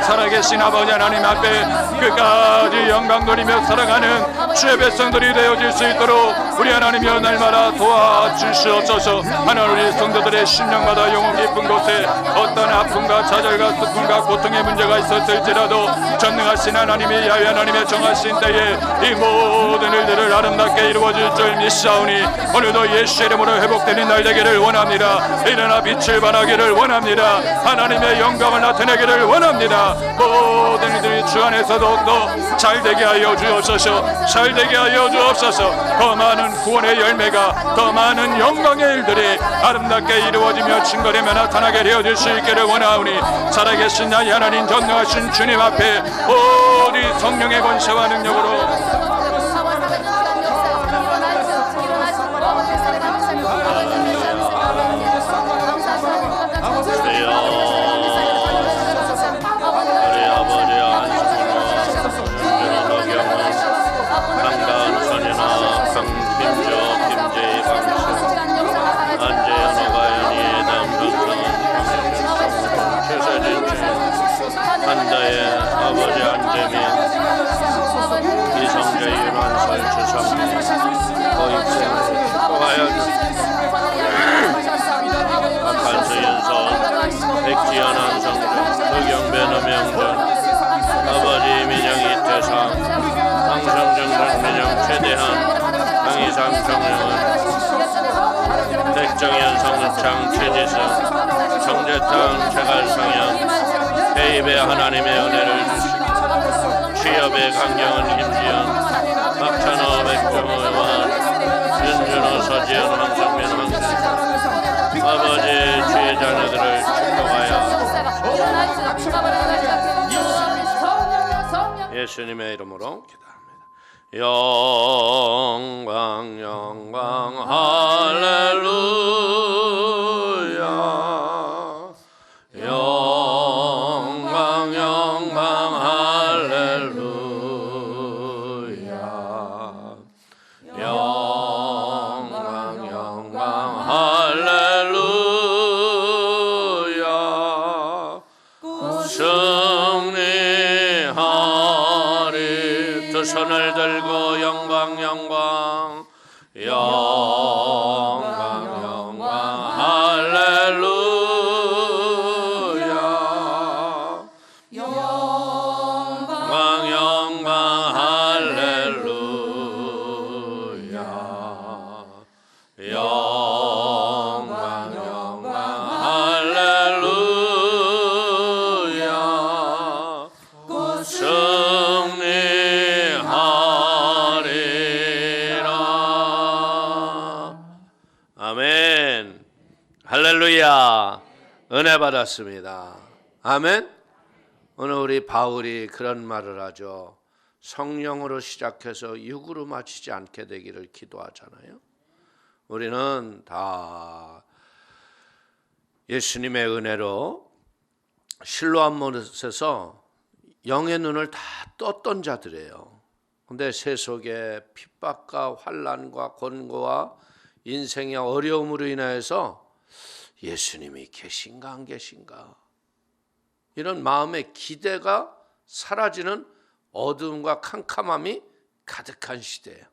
살아계신 아버지 하나님 앞에 끝까지 영광 돌리며 살아가는 주의 백성들이 되어질 수 있도록 우리 하나님이여 날마다 도와주시옵소서. 하나님 우리 성도들의 심령마다 영혼 깊은 곳에 어떤 아픔과 좌절과 슬픔과 고통의 문제가 있었을지라도 전능하신 하나님이 야훼 하나님의 정하신 때에 이 모든 일들을 아름답게 이루어질 줄 믿사오니 오늘도 예수의 이름으로 회복되는 날 되기를 원합니다. 일어나 빛을 발하기를 원합니다. 하나님의 영광을 나타내기를 원합니다. 모든 이들이 주 안에서 더욱더 잘되게 하여 주옵소서. 잘되게 하여 주옵소서. 더 많은 구원의 열매가, 더 많은 영광의 일들이 아름답게 이루어지며 증거되며 나타나게 되어질 수 있기를 원하오니 살아계신 나의 하나님, 전능하신 주님 앞에 오직 성령의 권세와 능력으로 한다의 아버지 안재민 이성재 유난설 주성 고입생 축복하여 박한수 윤서 백지연 한성준 노경배 노명준 아버지 민영 이태상 황성정 민영 최대한 강희상 정영은 백정현 성창 최지승 정재탕 최갈성현 대입의 하나님의 은혜를 주시고 취업의 강경은 김지연 박찬호 백종호 의원 윤준호 서지연 황성민 황승 아버지 주의 자녀들을 축복하여 예수님의 이름으로 기도합니다. 영광 영광 할렐루야. 손을 들고 영광 영광 영광 영광 할렐루야 영광 영광 할렐루야 영광 영광 할렐루야 승리 아멘. 할렐루야. 은혜 받았습니다. 아멘. 오늘 우리 바울이 그런 말을 하죠. 성령으로 시작해서 육으로 마치지 않게 되기를 기도하잖아요. 우리는 다 예수님의 은혜로 실로암 못에서 영의 눈을 다 떴던 자들이에요. 근데 세속의 핍박과 환난과 권고와 인생의 어려움으로 인하여서 예수님이 계신가 안 계신가 이런 마음의 기대가 사라지는 어두움과 캄캄함이 가득한 시대예요.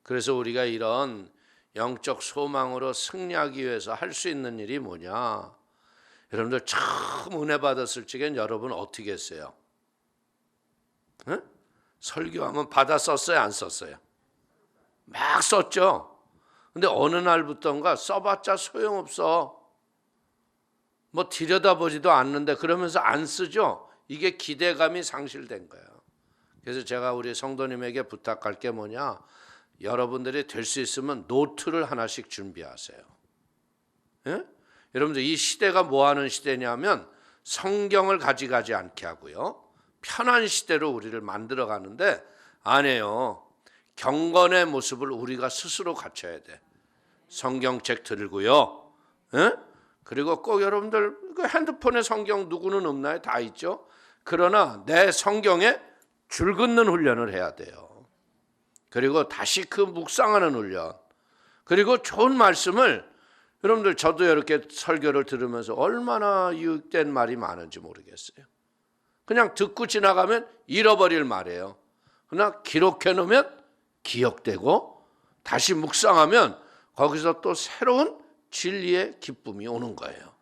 그래서 우리가 이런 영적 소망으로 승리하기 위해서 할 수 있는 일이 뭐냐? 여러분들 처음 은혜 받았을 적엔 여러분 어떻게 했어요? 응? 설교하면 받아 썼어요? 안 썼어요? 막 썼죠. 근데 어느 날부터인가 써봤자 소용없어. 뭐 들여다보지도 않는데 그러면서 안 쓰죠. 이게 기대감이 상실된 거예요. 그래서 제가 우리 성도님에게 부탁할 게 뭐냐, 여러분들이 될 수 있으면 노트를 하나씩 준비하세요. 예? 여러분들 이 시대가 뭐 하는 시대냐면 성경을 가져가지 않게 하고요, 편한 시대로 우리를 만들어 가는데 아니에요. 경건의 모습을 우리가 스스로 갖춰야 돼. 성경책 들고요, 예? 그리고 꼭 여러분들 그 핸드폰에 성경 누구는 없나요? 다 있죠. 그러나 내 성경에 줄 긋는 훈련을 해야 돼요. 그리고 다시 그 묵상하는 훈련, 그리고 좋은 말씀을, 여러분들 저도 이렇게 설교를 들으면서 얼마나 유익된 말이 많은지 모르겠어요. 그냥 듣고 지나가면 잃어버릴 말이에요. 그러나 기록해 놓으면 기억되고 다시 묵상하면 거기서 또 새로운 진리의 기쁨이 오는 거예요.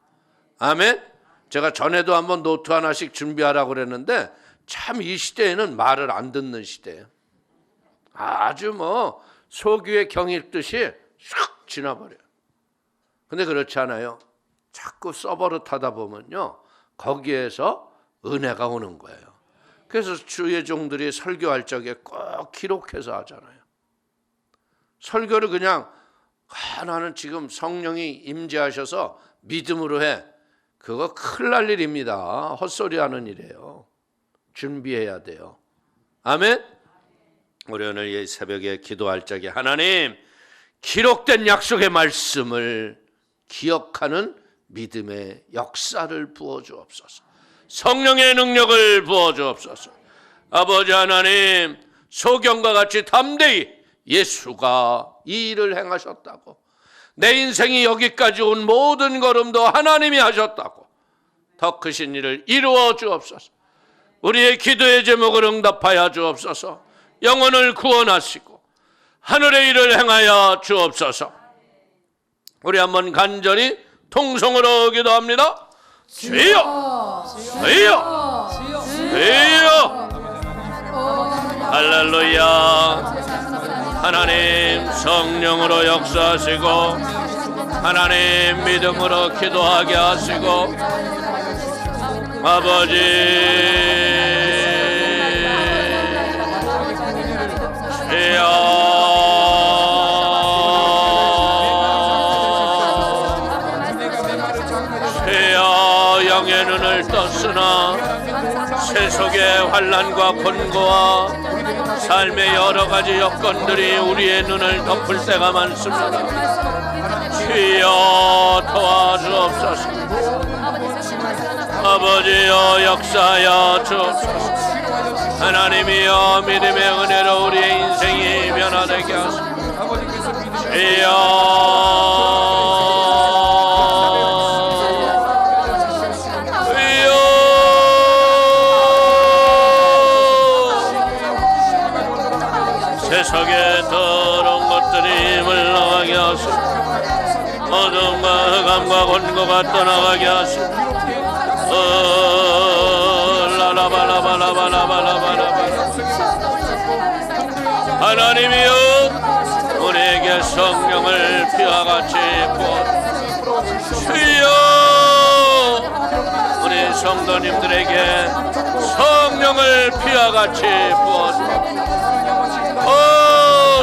아멘. 제가 전에도 한번 노트 하나씩 준비하라고 그랬는데 참 이 시대에는 말을 안 듣는 시대예요. 아주 뭐 소규의 경 읽듯이 슉 지나버려요. 근데 그렇지 않아요. 자꾸 써버릇하다 보면요, 거기에서 은혜가 오는 거예요. 그래서 주의 종들이 설교할 적에 꼭 기록해서 하잖아요. 설교를 그냥 나는 지금 성령이 임재하셔서 믿음으로 해, 그거 큰일 날 일입니다. 헛소리하는 일이에요. 준비해야 돼요. 아멘. 우리 오늘 이 새벽에 기도할 적에 하나님, 기록된 약속의 말씀을 기억하는 믿음의 역사를 부어주옵소서. 성령의 능력을 부어주옵소서. 아버지 하나님, 소경과 같이 담대히 예수가 이 일을 행하셨다고, 내 인생이 여기까지 온 모든 걸음도 하나님이 하셨다고 더 크신 일을 이루어 주옵소서. 우리의 기도의 제목을 응답하여 주옵소서. 영혼을 구원하시고 하늘의 일을 행하여 주옵소서. 우리 한번 간절히 통성으로 기도합니다. 주여, 주여, 주여. 할렐루야. 하나님 성령으로 역사하시고 하나님 믿음으로 기도하게 하시고 아버지 주여 영의 눈을 떴으나 세속의 환난과 곤고와 삶의 여러 가지 여건들이 우리의 눈을 덮을 때가 많습니다. 주여 도와주옵소서. 아버지여 역사하여 주옵소서. 하나님이여 믿음의 은혜로 우리의 인생이 변화되게 하소서. 세상에 더러운 것들이 물러가게 하시고 어둠과 흑암과 곤고가 떠나가게 하시고 하나님이여 우리에게 성령을 피와 같이 부어 주여 우리 성도님들에게 성령을 피와 같이 부어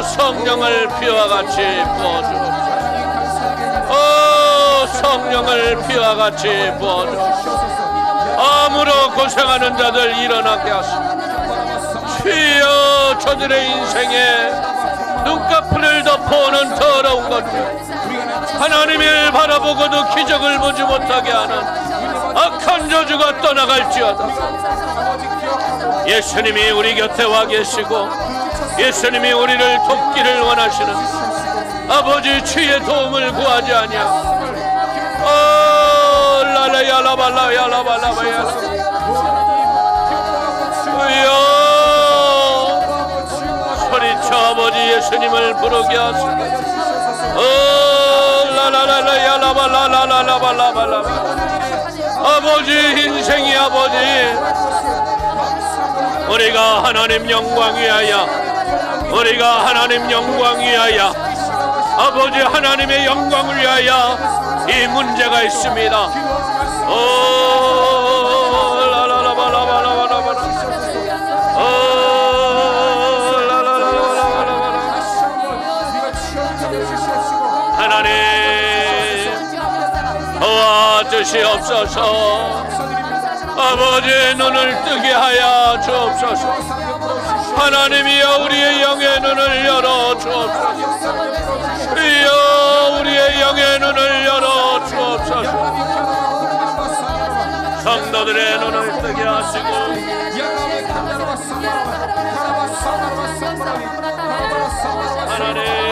성령을 피와 같이 부어주옵소서. 성령을 피와 같이 부어주옵소서. 암으로 고생하는 자들 일어나게 하소서. 주여 저들의 인생에 눈꺼풀을 덮어오는 더러운 것들, 하나님을 바라보고도 기적을 보지 못하게 하는 악한 저주가 떠나갈지어다. 예수님이 우리 곁에 와 계시고 예수님이 우리를 돕기를 원하시는 아버지 주의 도움을 구하지 아니하. 라라야라발라야라발라바야 주여 소리쳐 아버지 예수님을 부르게 하소서. 라라라야라발라라라발라발라발라 아버지 인생이 아버지 우리가 하나님 영광 위하여 우리가 하나님 영광 위하여, 아버지 하나님의 영광을 위하여 이 문제가 있습니다. 하나님 도와주시옵소서. 아버지 눈을 뜨게 하여 주옵소서. 하나님이여 우리의 영의 눈을 열어 주옵소서. 이여 우리의 영의 눈을 열어 주옵소서. 성도들의 눈을 뜨게 하시고 하나님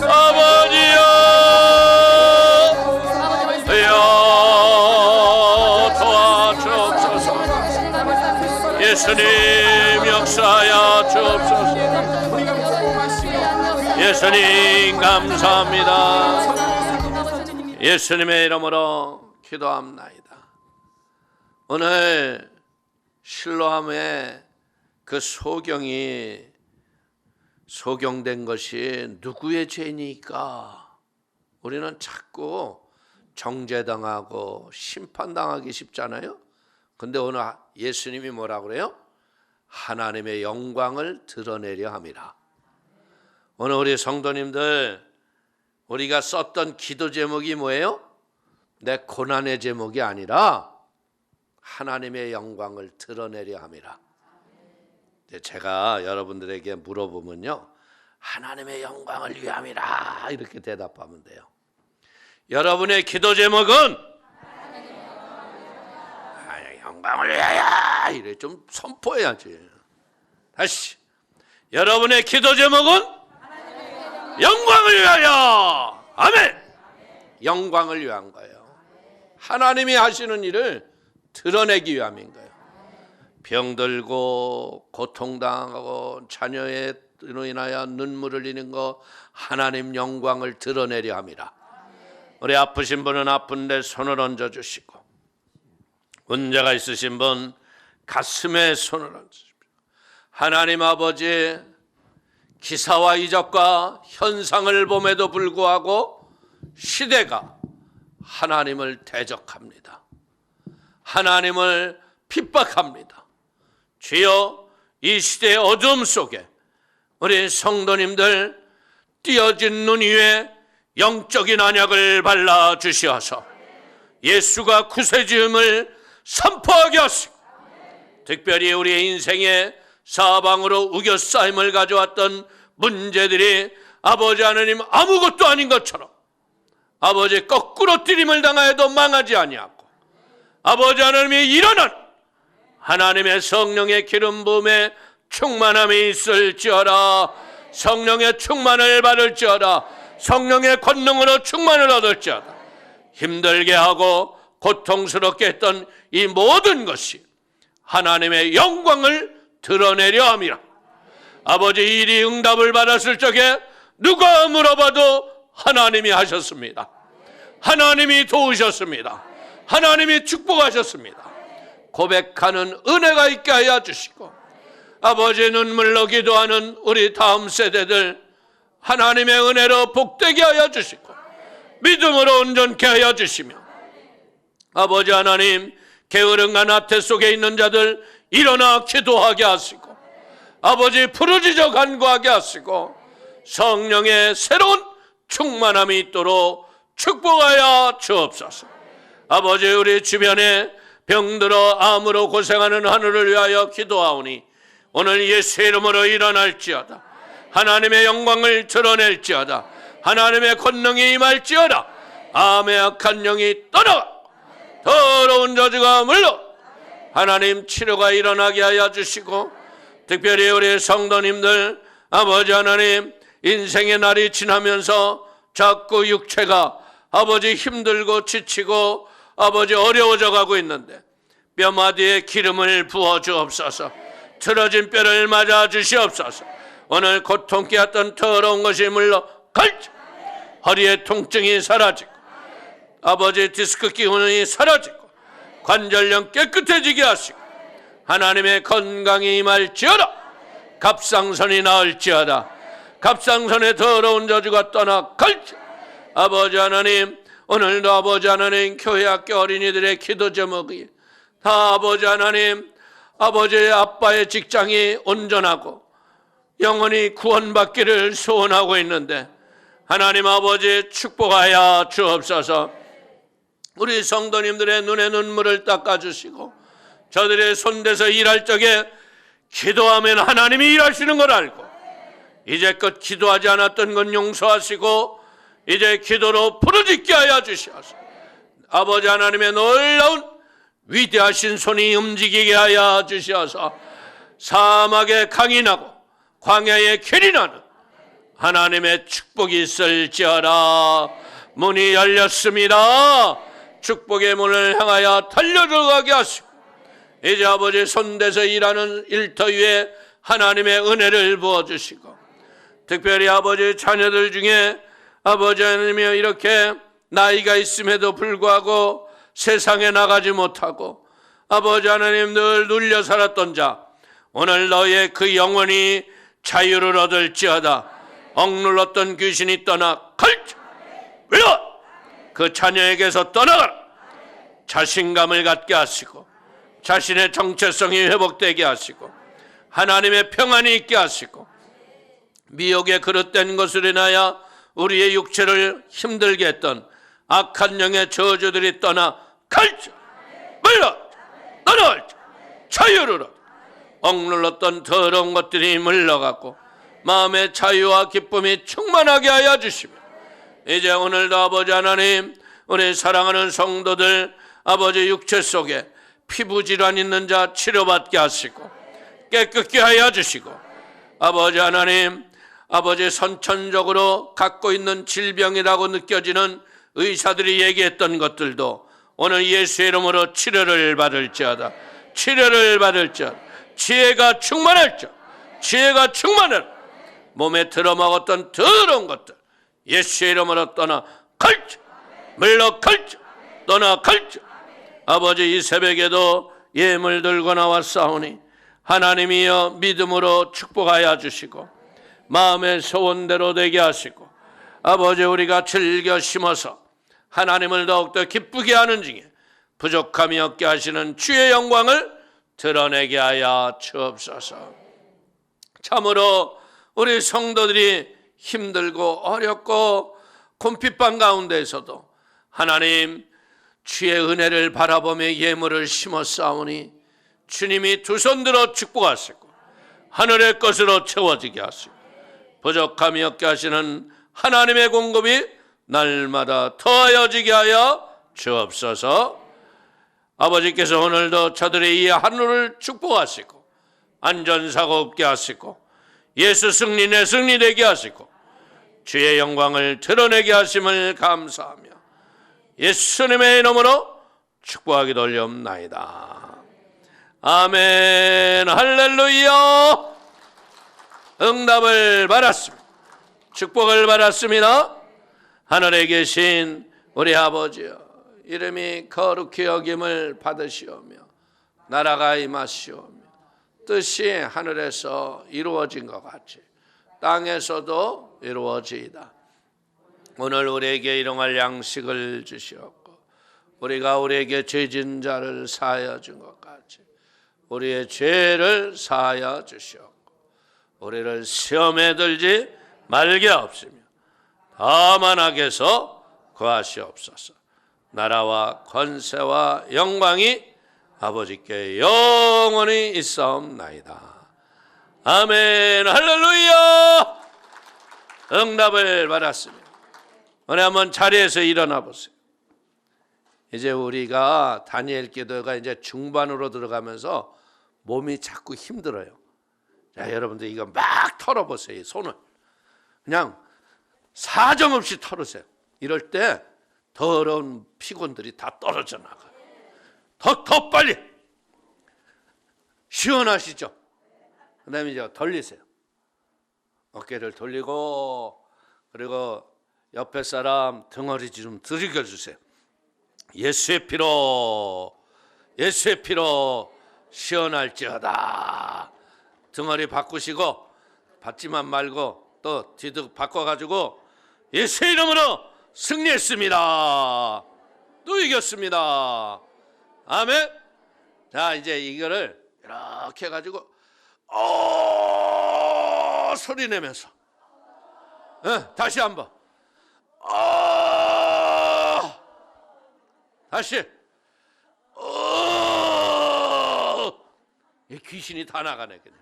아버지여 도와주옵소서. 예수님 역사하여 주옵소서. 예수님 감사합니다. 예수님의 이름으로 기도합나이다. 오늘 실로암의 그 소경된 것이 누구의 죄니까? 우리는 자꾸 정죄당하고 심판당하기 쉽잖아요. 근데 오늘 예수님이 뭐라고 그래요? 하나님의 영광을 드러내려 함이라. 오늘 우리 성도님들, 우리가 썼던 기도 제목이 뭐예요? 내 고난의 제목이 아니라 하나님의 영광을 드러내려 함이라. 제가 여러분들에게 물어보면요, 하나님의 영광을 위함이라 이렇게 대답하면 돼요. 여러분의 기도 제목은 영광을 위하여 이래 좀 선포해야지. 다시, 여러분의 기도 제목은 영광을 위하여. 아멘. 영광을 위한 거예요. 하나님이 하시는 일을 드러내기 위함인 거예요. 병들고 고통당하고 자녀로 인하여 눈물을 흘리는 거, 하나님 영광을 드러내려 함이라. 우리 아프신 분은 아픈데 손을 얹어주시고, 문제가 있으신 분 가슴에 손을 얹으십시오. 하나님 아버지, 기사와 이적과 현상을 봄에도 불구하고 시대가 하나님을 대적합니다. 하나님을 핍박합니다. 주여, 이 시대의 어둠 속에 우리 성도님들 띄어진 눈 위에 영적인 언약을 발라주시어서 예수가 구세주임을 선포하게 하시고, 특별히 우리의 인생에 사방으로 우겨싸임을 가져왔던 문제들이 아버지 하나님 아무것도 아닌 것처럼, 아버지 거꾸로 뛰림을 당하여도 망하지 아니하고, 아버지 하나님이 일어난 하나님의 성령의 기름 부음에 충만함이 있을지어다. 성령의 충만을 받을지어다. 성령의 권능으로 충만을 얻을지어다. 힘들게 하고 고통스럽게 했던 이 모든 것이 하나님의 영광을 드러내려 함이라. 아버지, 일이 응답을 받았을 적에 누가 물어봐도 하나님이 하셨습니다. 하나님이 도우셨습니다. 하나님이 축복하셨습니다. 고백하는 은혜가 있게 하여 주시고, 아버지 눈물로 기도하는 우리 다음 세대들 하나님의 은혜로 복되게 하여 주시고, 믿음으로 온전케 하여 주시며, 아버지 하나님 게으름과 나태 속에 있는 자들 일어나 기도하게 하시고, 아버지 부르짖어 간구하게 하시고, 성령의 새로운 충만함이 있도록 축복하여 주옵소서. 아버지, 우리 주변에 병들어 암으로 고생하는 하늘을 위하여 기도하오니 오늘 예수의 이름으로 일어날지어다. 하나님의 영광을 드러낼지어다. 하나님의 권능이 임할지어다. 암의 악한 영이 떠나가 더러운 저주가 물러 하나님 치료가 일어나게 하여 주시고, 특별히 우리 성도님들 아버지 하나님 인생의 날이 지나면서 자꾸 육체가 아버지 힘들고 지치고 아버지 어려워져 가고 있는데 뼈마디에 기름을 부어 주옵소서. 틀어진 뼈를 맞아 주시옵소서. 오늘 고통케 했던 더러운 것이 물러 갈지, 허리의 통증이 사라지고 아버지 디스크 기운이 사라지고 관절염 깨끗해지게 하시고 하나님의 건강이 임할지어다. 갑상선이 나을지어다. 갑상선의 더러운 저주가 떠나갈지. 아버지 하나님, 오늘도 아버지 하나님 교회 학교 어린이들의 기도 제목이 다 아버지 하나님, 아버지의 아빠의 직장이 온전하고 영원히 구원받기를 소원하고 있는데 하나님 아버지 축복하여 주옵소서. 우리 성도님들의 눈에 눈물을 닦아주시고 저들의 손대서 일할 적에 기도하면 하나님이 일하시는 걸 알고 이제껏 기도하지 않았던 건 용서하시고 이제 기도로 부르짖게 하여 주시옵소서. 아버지 하나님의 놀라운 위대하신 손이 움직이게 하여 주시옵소서. 사막에 강이 나고 광야에 길이 나는 하나님의 축복이 있을지어다. 문이 열렸습니다. 축복의 문을 향하여 달려들어가게 하시고 이제 아버지 손대서 일하는 일터 위에 하나님의 은혜를 부어주시고 특별히 아버지 자녀들 중에 아버지 하나님이 이렇게 나이가 있음에도 불구하고 세상에 나가지 못하고 아버지 하나님 늘 눌려 살았던 자 오늘 너의 그 영혼이 자유를 얻을지어다. 억눌렀던 귀신이 떠나갈지. 물론 그 자녀에게서 떠나가라. 자신감을 갖게 하시고 자신의 정체성이 회복되게 하시고 하나님의 평안이 있게 하시고 미혹의 그릇된 것으로 인하여 우리의 육체를 힘들게 했던 악한 영의 저주들이 떠나갈지. 물론 떠나갈지. 자유를 얻어 억눌렀던 더러운 것들이 물러가고 마음의 자유와 기쁨이 충만하게 하여 주시며 이제 오늘도 아버지 하나님 우리 사랑하는 성도들 아버지 육체 속에 피부질환 있는 자 치료받게 하시고 깨끗게 하여 주시고 아버지 하나님 아버지 선천적으로 갖고 있는 질병이라고 느껴지는 의사들이 얘기했던 것들도 오늘 예수의 이름으로 치료를 받을지어다. 치료를 받을지어다. 지혜가 충만할지어다. 지혜가 충만할 몸에 들어먹었던 더러운 것들 예수의 이름으로 떠나갈지. 물러갈지. 떠나갈지. 아버지 이 새벽에도 예물 들고 나왔사오니 하나님이여 믿음으로 축복하여 주시고 마음의 소원대로 되게 하시고 아버지 우리가 즐겨 심어서 하나님을 더욱더 기쁘게 하는 중에 부족함이 없게 하시는 주의 영광을 드러내게 하여 주옵소서. 참으로 우리 성도들이 힘들고 어렵고 곰핍한 가운데에서도 하나님 주의 은혜를 바라보며 예물을 심었사오니 주님이 두 손 들어 축복하시고 하늘의 것으로 채워지게 하시고 부족함이 없게 하시는 하나님의 공급이 날마다 더하여지게 하여 주옵소서. 아버지께서 오늘도 저들의 이 하늘을 축복하시고 안전사고 없게 하시고 예수 승리 내 승리 되게 하시고 주의 영광을 드러내게 하심을 감사하며 예수님의 이름으로 축복하기 돌려옵나이다. 아멘. 할렐루야. 응답을 받았습니다. 축복을 받았습니다. 하늘에 계신 우리 아버지여 이름이 거룩히 여김을 받으시오며 나라가 임하시오며 뜻이 하늘에서 이루어진 것 같이 땅에서도 이루어지이다. 오늘 우리에게 일용할 양식을 주시옵고 우리가 우리에게 죄진 자를 사하여 준 것 같이 우리의 죄를 사하여 주시옵고 우리를 시험에 들지 말게 하옵시며 다만 악에서 구하시옵소서. 나라와 권세와 영광이 아버지께 영원히 있사옵나이다. 아멘. 할렐루야. 응답을 받았습니다. 오늘 한번 자리에서 일어나 보세요. 이제 우리가 다니엘 기도가 이제 중반으로 들어가면서 몸이 자꾸 힘들어요. 자, 여러분들 이거 막 털어보세요. 손을 그냥 사정없이 털으세요. 이럴 때 더러운 피곤들이 다 떨어져 나가요. 더 빨리. 시원하시죠? 그 다음에 이제 돌리세요. 어깨를 돌리고, 그리고 옆에 사람 등허리 좀 들이켜주세요. 예수의 피로, 예수의 피로 시원할지어다. 등허리 바꾸시고, 받지만 말고 또 뒤도 바꿔가지고 예수의 이름으로 승리했습니다. 또 이겼습니다. 아멘. 자, 이제 이거를 이렇게 해가지고 소리 내면서 다시 한번 다시 이 귀신이 다 나가네 그냥.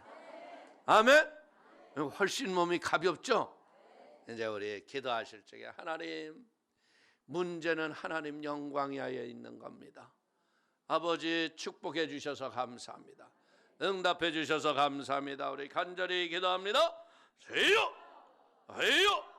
아멘. 훨씬 몸이 가볍죠. 이제 우리 기도하실 적에 하나님, 문제는 하나님 영광이하에 있는 겁니다. 아버지 축복해 주셔서 감사합니다. 응답해 주셔서 감사합니다. 우리 간절히 기도합니다. 주여, 주여.